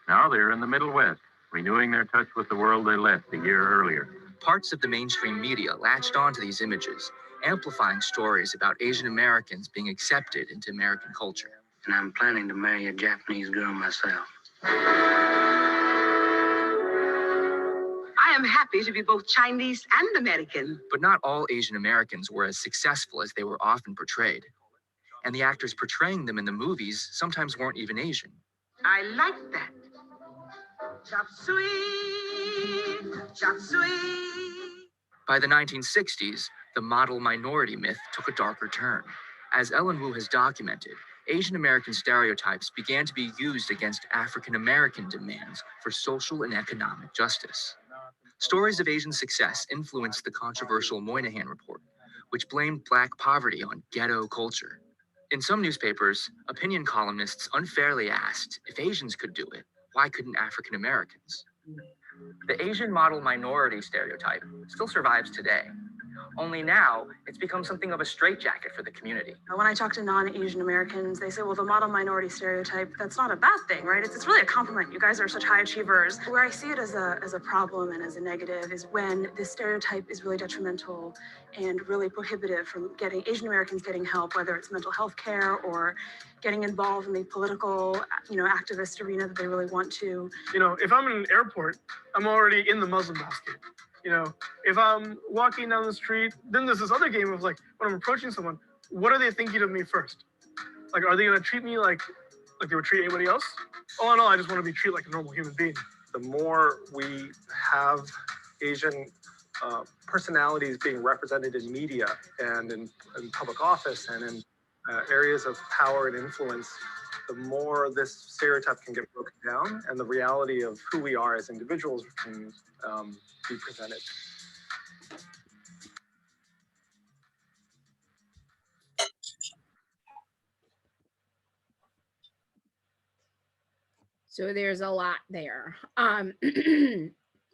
Now they're in the Middle West, renewing their touch with the world they left a year earlier. Parts of the mainstream media latched onto these images, amplifying stories about Asian Americans being accepted into American culture. And I'm planning to marry a Japanese girl myself. I am happy to be both Chinese and American. But not all Asian Americans were as successful as they were often portrayed. And the actors portraying them in the movies sometimes weren't even Asian. I like that. Chop suey, chop suey. By the 1960s, the model minority myth took a darker turn. As Ellen Wu has documented, Asian American stereotypes began to be used against African American demands for social and economic justice. Stories of Asian success influenced the controversial Moynihan Report, which blamed Black poverty on ghetto culture. In some newspapers, opinion columnists unfairly asked if Asians could do it, why couldn't African Americans? The Asian model minority stereotype still survives today. Only now, it's become something of a straitjacket for the community. When I talk to non-Asian Americans, they say, well, the model minority stereotype, that's not a bad thing, right? It's really a compliment. You guys are such high achievers. Where I see it as a problem and as a negative is when this stereotype is really detrimental and really prohibitive from getting Asian Americans getting help, whether it's mental health care or getting involved in the political, activist arena that they really want to. If I'm in an airport, I'm already in the Muslim basket. If I'm walking down the street, then there's this other game of when I'm approaching someone, what are they thinking of me first? Are they gonna treat me like they would treat anybody else? Oh no, I just want to be treated like a normal human being. The more we have Asian personalities being represented in media and in public office and in areas of power and influence, the more this stereotype can get broken down and the reality of who we are as individuals can be presented. So there's a lot there.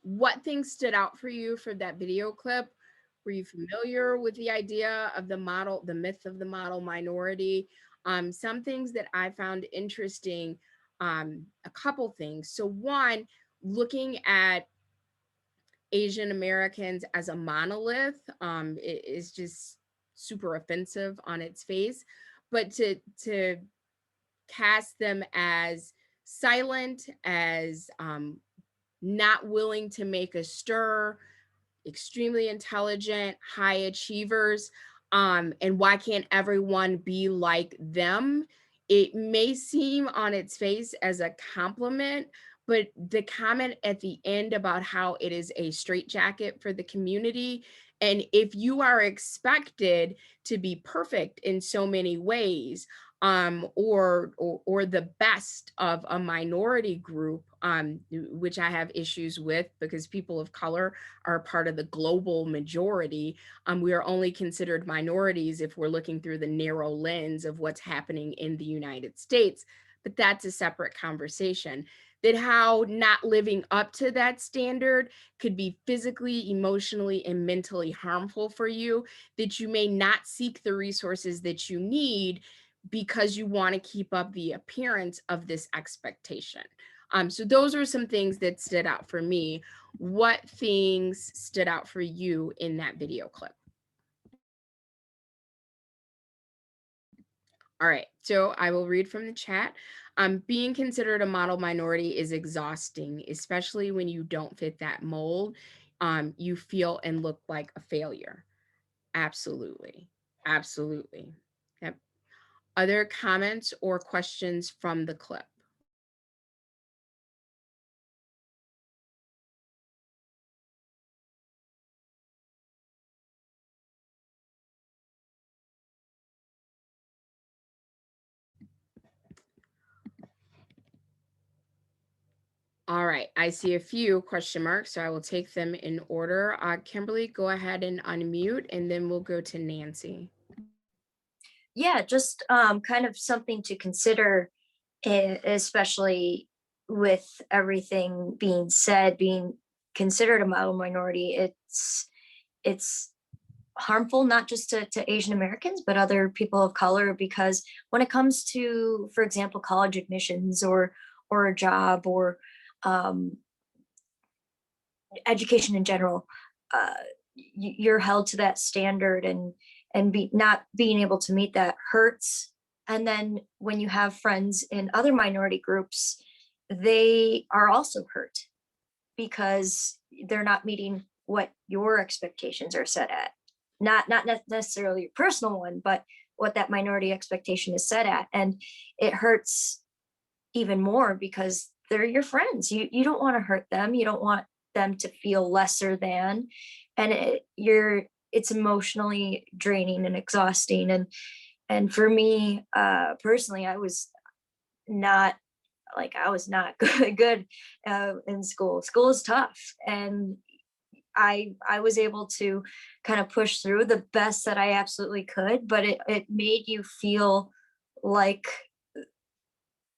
What things stood out for you for that video clip? Were you familiar with the idea of the myth of the model minority? Some things that I found interesting, a couple things. So one, looking at Asian Americans as a monolith is just super offensive on its face, but to cast them as silent, as not willing to make a stir, extremely intelligent, high achievers, and why can't everyone be like them? It may seem on its face as a compliment, but the comment at the end about how it is a straitjacket for the community, and if you are expected to be perfect in so many ways, or the best of a minority group, which I have issues with because people of color are part of the global majority. We are only considered minorities if we're looking through the narrow lens of what's happening in the United States, but that's a separate conversation. that how not living up to that standard could be physically, emotionally, and mentally harmful for you, that you may not seek the resources that you need because you want to keep up the appearance of this expectation. So those are some things that stood out for me. What things stood out for you in that video clip? All right, so I will read from the chat. Being considered a model minority is exhausting, especially when you don't fit that mold. You feel and look like a failure. Absolutely. Absolutely. Yep. Other comments or questions from the clip? All right, I see a few question marks, so I will take them in order. Kimberly, go ahead and unmute, and then we'll go to Nancy. Yeah, just kind of something to consider, especially with everything being said, being considered a model minority. It's harmful not just to Asian Americans, but other people of color, because when it comes to, for example, college admissions or a job or education in general, you're held to that standard, and not being able to meet that hurts. And then when you have friends in other minority groups, they are also hurt because they're not meeting what your expectations are set at. Not necessarily your personal one, but what that minority expectation is set at. And it hurts even more because they're your friends. You don't want to hurt them. You don't want them to feel lesser than. And it's emotionally draining and exhausting. And for me, personally, I was not good in school. School is tough, and I was able to kind of push through the best that I absolutely could, but it made you feel like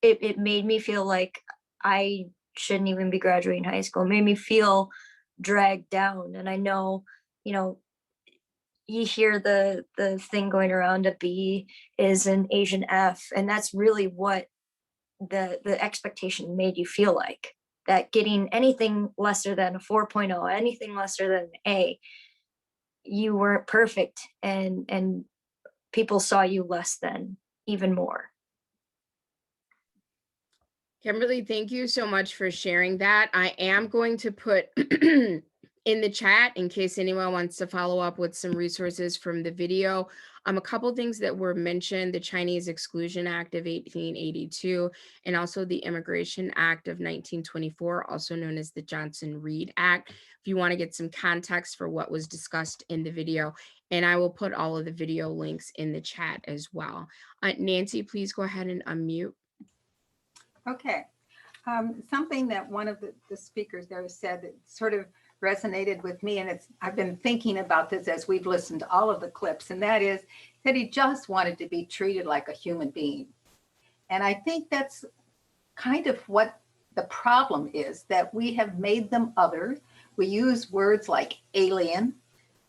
it made me feel like I shouldn't even be graduating high school. It made me feel dragged down. And I know, you hear the thing going around, a B is an Asian F, and that's really what the expectation made you feel like, that getting anything lesser than a 4.0, anything lesser than an A, you weren't perfect, and people saw you less than even more. Kimberly, thank you so much for sharing that. I am going to put in the chat, in case anyone wants to follow up with some resources from the video, a couple things that were mentioned: the Chinese Exclusion Act of 1882, and also the Immigration Act of 1924, also known as the Johnson-Reed Act, if you want to get some context for what was discussed in the video. And I will put all of the video links in the chat as well. Nancy, please go ahead and unmute. Okay. Something that one of the speakers there said that sort of resonated with me, and I've been thinking about this as we've listened to all of the clips, and that is that he just wanted to be treated like a human being. And I think that's kind of what the problem is, that we have made them other. We use words like alien.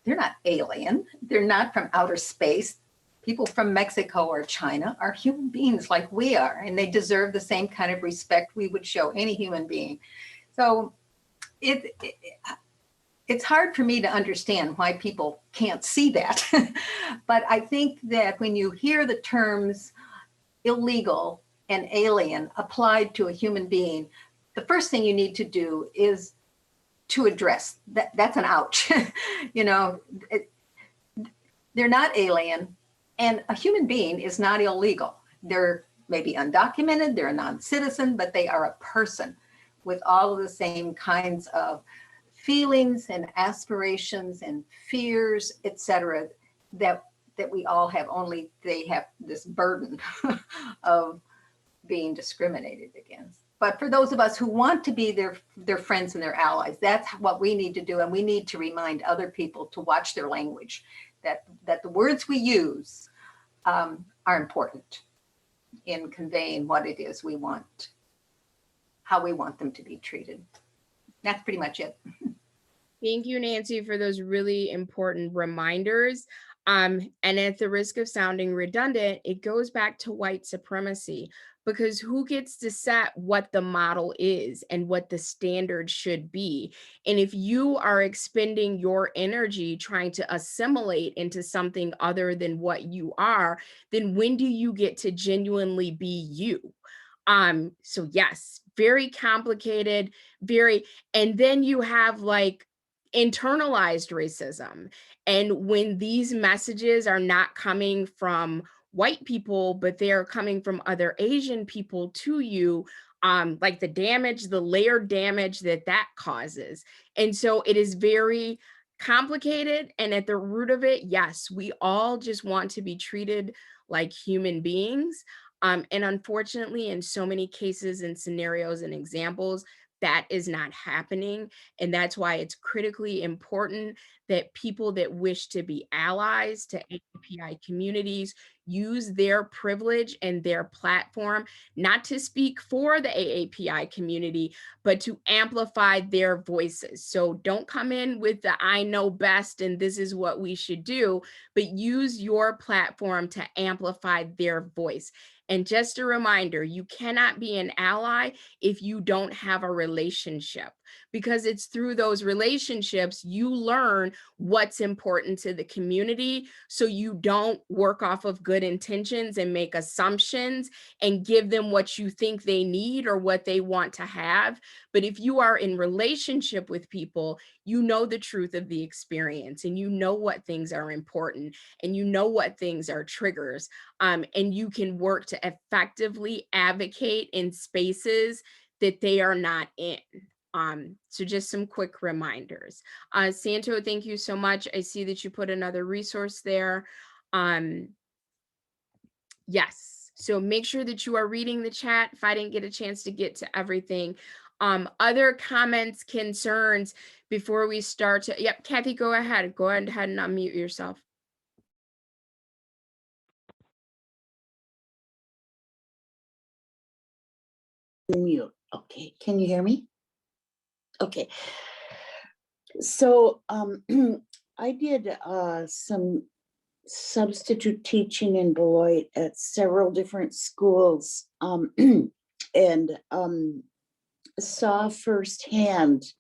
They're not alien. They're not from outer space. People from Mexico or China are human beings like we are, and they deserve the same kind of respect we would show any human being. So it's hard for me to understand why people can't see that. But I think that when you hear the terms illegal and alien applied to a human being, the first thing you need to do is to address that. That's an ouch. They're not alien, and a human being is not illegal. They're maybe undocumented, they're a non-citizen, but they are a person with all of the same kinds of feelings and aspirations and fears, etc., that we all have, only they have this burden of being discriminated against. But for those of us who want to be their friends and their allies, that's what we need to do. And we need to remind other people to watch their language, that the words we use are important in conveying what it is we want. how we want them to be treated. That's pretty much it. Thank you, Nancy, for those really important reminders. And at the risk of sounding redundant, it goes back to white supremacy, because who gets to set what the model is and what the standard should be? And if you are expending your energy trying to assimilate into something other than what you are, then when do you get to genuinely be you? So yes, very complicated, and then you have like internalized racism. And when these messages are not coming from white people, but they're coming from other Asian people to you, like the layered damage that causes. And so it is very complicated. And at the root of it, yes, we all just want to be treated like human beings. And unfortunately, in so many cases and scenarios and examples, that is not happening. And that's why it's critically important that people that wish to be allies to AAPI communities use their privilege and their platform, not to speak for the AAPI community, but to amplify their voices. So don't come in with the I know best and this is what we should do, but use your platform to amplify their voice. And just a reminder, you cannot be an ally if you don't have a relationship, because it's through those relationships you learn what's important to the community, so you don't work off of good intentions and make assumptions and give them what you think they need or what they want to have. But if you are in relationship with people, you know the truth of the experience, and you know what things are important, and you know what things are triggers, and you can work to effectively advocate in spaces that they are not in. So just some quick reminders. Santo, thank you so much. I see that you put another resource there. Yes, so make sure that you are reading the chat if I didn't get a chance to get to everything. Other comments, concerns before we start to, yep, Kathy, go ahead and unmute yourself. Mute. Okay, can you hear me? Okay. So I did some substitute teaching in Beloit at several different schools, and saw firsthand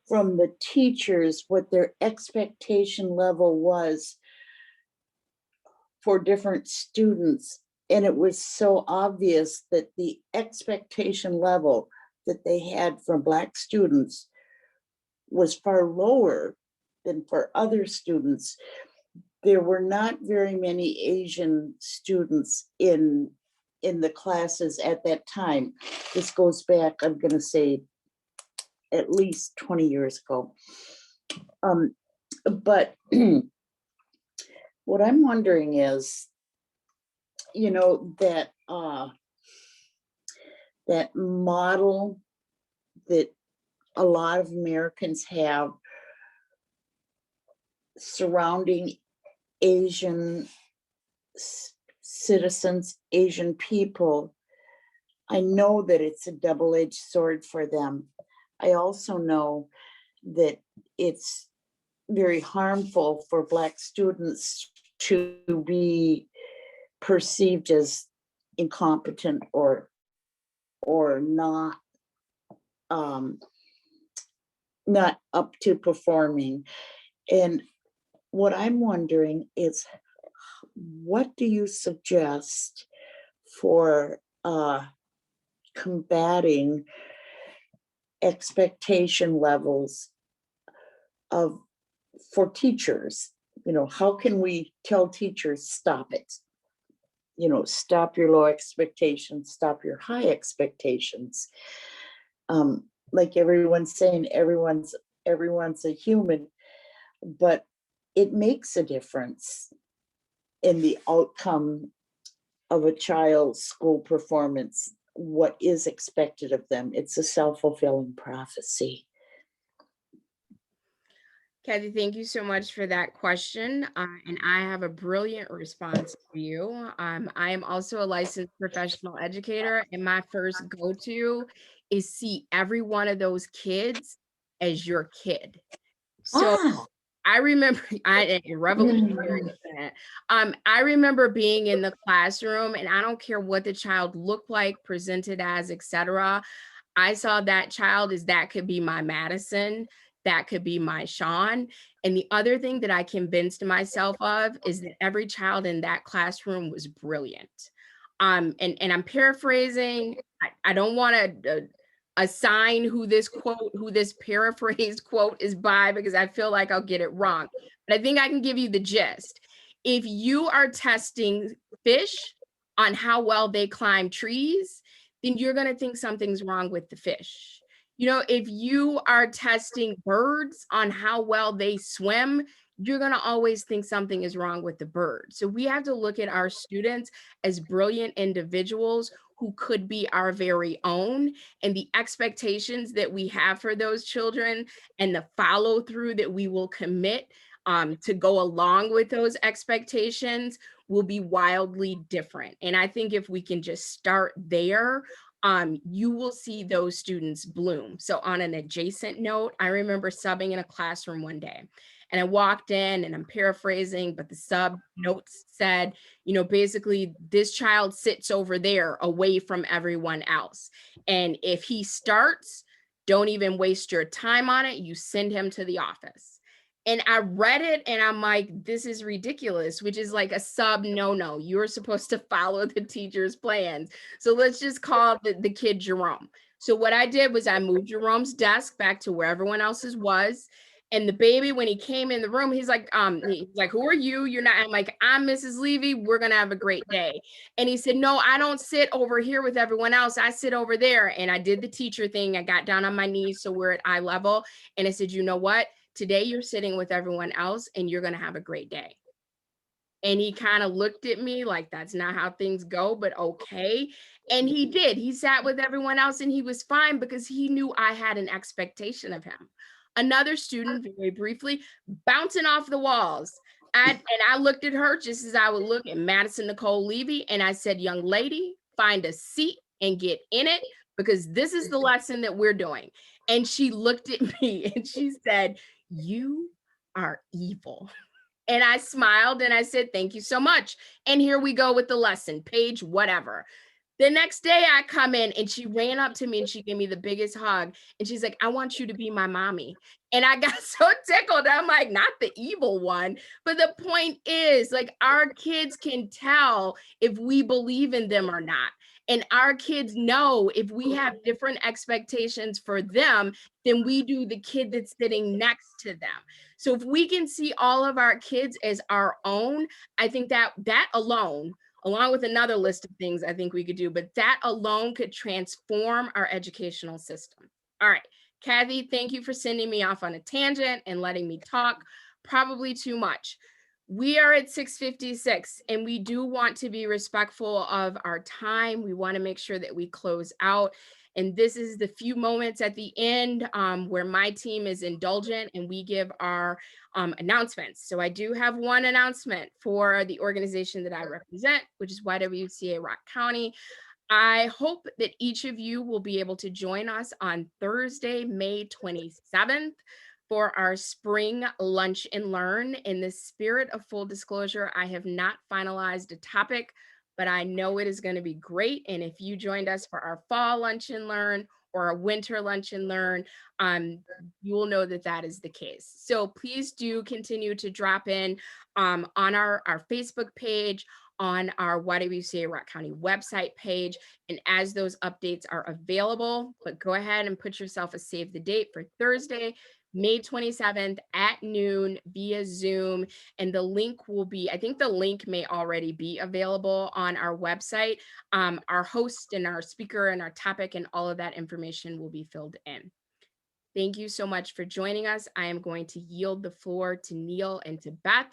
from the teachers what their expectation level was for different students. And it was so obvious that the expectation level that they had from Black students was far lower than for other students. There were not very many Asian students in the classes at that time. This goes back, I'm going to say, at least 20 years ago. But what I'm wondering is, you know, that that model that a lot of Americans have surrounding Asian citizens, Asian people, I know that it's a double-edged sword for them. I also know that it's very harmful for Black students to be perceived as incompetent or not not up to performing. And what I'm wondering is, what do you suggest for combating expectation levels for teachers? You know, how can we tell teachers, stop it? You know, stop your low expectations, stop your high expectations. Like everyone's saying, everyone's a human, but it makes a difference in the outcome of a child's school performance, what is expected of them. It's a self-fulfilling prophecy. Kathy, thank you so much for that question. And I have a brilliant response for you. I am also a licensed professional educator, and my first go-to is see every one of those kids as your kid. So Ah, I remember I revolutionary. I remember being in the classroom, and I don't care what the child looked like, presented as, etc. I saw that child as that could be my Madison, that could be my Sean. And the other thing that I convinced myself of is that every child in that classroom was brilliant. And I'm paraphrasing. I don't want to assign who this paraphrased quote is by, because I feel like I'll get it wrong. But I think I can give you the gist. If you are testing fish on how well they climb trees, then you're going to think something's wrong with the fish. You know, if you are testing birds on how well they swim, you're going to always think something is wrong with the bird. So we have to look at our students as brilliant individuals who could be our very own, and the expectations that we have for those children and the follow through that we will commit to go along with those expectations will be wildly different. And I think if we can just start there, you will see those students bloom. So on an adjacent note, I remember subbing in a classroom one day, and I walked in, and I'm paraphrasing, but the sub notes said, you know, basically this child sits over there away from everyone else. And if he starts, don't even waste your time on it. You send him to the office. And I read it and I'm like, this is ridiculous, which is like a sub no. You're supposed to follow the teacher's plans. So let's just call the kid Jerome. So what I did was I moved Jerome's desk back to where everyone else's was. And the baby, when he came in the room, he's like, who are you? You're not. I'm like, I'm Mrs. Levy. We're going to have a great day. And he said, no, I don't sit over here with everyone else. I sit over there. And I did the teacher thing. I got down on my knees so we're at eye level. And I said, you know what? Today you're sitting with everyone else and you're going to have a great day. And he kind of looked at me like, that's not how things go, but okay. And he did. He sat with everyone else and he was fine because he knew I had an expectation of him. Another student, very briefly, bouncing off the walls. And I looked at her just as I would look at Madison Nicole Levy. And I said, young lady, find a seat and get in it, because this is the lesson that we're doing. And she looked at me and she said, you are evil. And I smiled and I said, thank you so much. And here we go with the lesson, page whatever. The next day I come in and she ran up to me and she gave me the biggest hug. And she's like, I want you to be my mommy. And I got so tickled. I'm like, not the evil one. But the point is, like, our kids can tell if we believe in them or not. And our kids know if we have different expectations for them than we do the kid that's sitting next to them. So if we can see all of our kids as our own, I think that alone, along with another list of things I think we could do, but that alone could transform our educational system. All right, Kathy, thank you for sending me off on a tangent and letting me talk, probably too much. We are at 6:56 and we do want to be respectful of our time. We want to make sure that we close out. And this is the few moments at the end where my team is indulgent and we give our announcements. So I do have one announcement for the organization that I represent, which is YWCA Rock County. I hope that each of you will be able to join us on Thursday, May 27th for our spring lunch and learn. In the spirit of full disclosure, I have not finalized a topic, but I know it is going to be great. And if you joined us for our fall lunch and learn or a winter lunch and learn, you will know that that is the case. So please do continue to drop in on our Facebook page, on our YWCA Rock County website page. And as those updates are available, but go ahead and put yourself a save the date for Thursday, May 27th at noon via Zoom. And the link will be, I think the link may already be available on our website. Our host and our speaker and our topic and all of that information will be filled in. Thank you so much for joining us. I am going to yield the floor to Neil and to Beth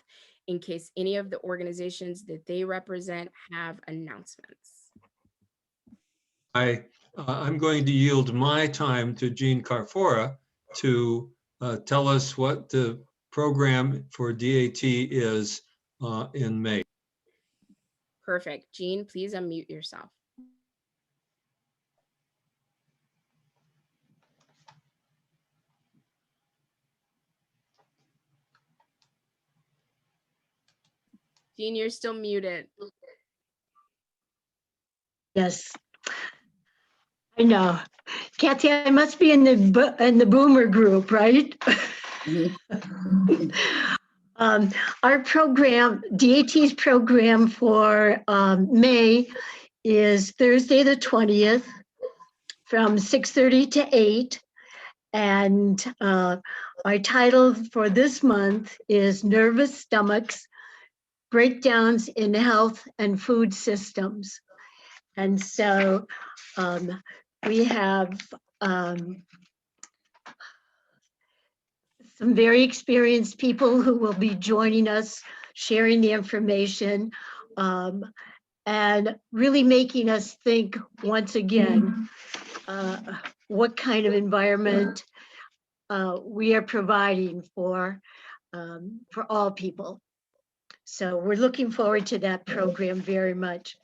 in case any of the organizations that they represent have announcements. I'm going to yield my time to Jean Carfora to tell us what the program for DAT is in May. Perfect. Jean, please unmute yourself. Jean, you're still muted. Yes, I know. Kathy, I must be in the boomer group, right? Our program, DAT's program for May is Thursday the 20th from 6:30 to 8. And our title for this month is Nervous Stomachs, Breakdowns in Health and Food Systems. And so we have some very experienced people who will be joining us, sharing the information, and really making us think once again, what kind of environment we are providing for all people. So we're looking forward to that program very much.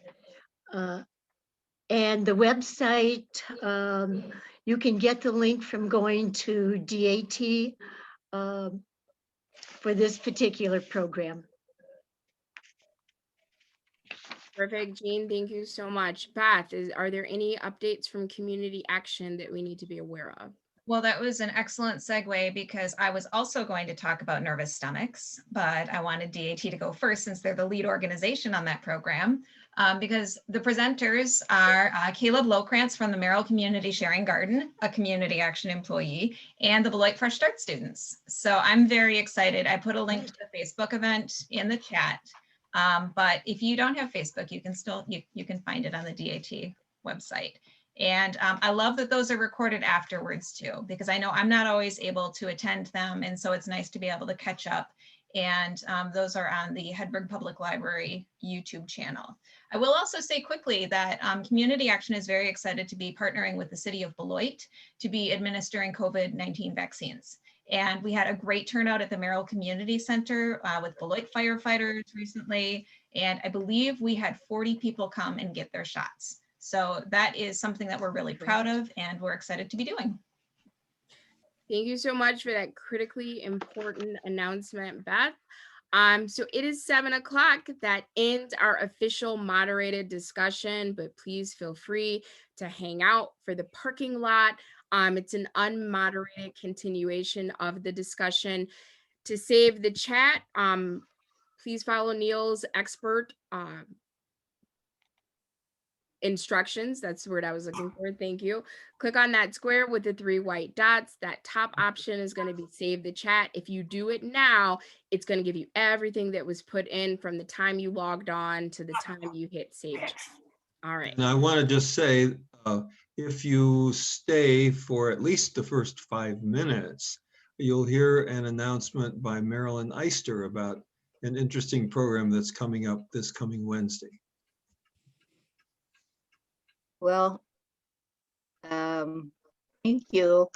And the website, you can get the link from going to DAT for this particular program. Perfect, Jean, thank you so much. Beth, are there any updates from community action that we need to be aware of? Well, that was an excellent segue because I was also going to talk about nervous stomachs, but I wanted DAT to go first since they're the lead organization on that program, because the presenters are Caleb Lokrantz from the Merrill Community Sharing Garden, a community action employee, and the Beloit Fresh Start students. So I'm very excited. I put a link to the Facebook event in the chat, but if you don't have Facebook, you can still, you can find it on the DAT website. And I love that those are recorded afterwards too, because I know I'm not always able to attend them. And so it's nice to be able to catch up. And those are on the Hedberg Public Library YouTube channel. I will also say quickly that Community Action is very excited to be partnering with the city of Beloit to be administering COVID-19 vaccines. And we had a great turnout at the Merrill Community Center with Beloit firefighters recently. And I believe we had 40 people come and get their shots. So that is something that we're really proud of and we're excited to be doing. Thank you so much for that critically important announcement, Beth. So it is 7 o'clock. That ends our official moderated discussion, but please feel free to hang out for the parking lot. It's an unmoderated continuation of the discussion. To save the chat, please follow Neil's expert instructions. That's the word I was looking for. Thank you. Click on that square with the 3 white dots. That top option is going to be save the chat. If you do it now, it's going to give you everything that was put in from the time you logged on to the time you hit save chat. All right. And I want to just say, if you stay for at least the first 5 minutes, you'll hear an announcement by Marilyn Eister about an interesting program that's coming up this coming Wednesday. Well, thank you.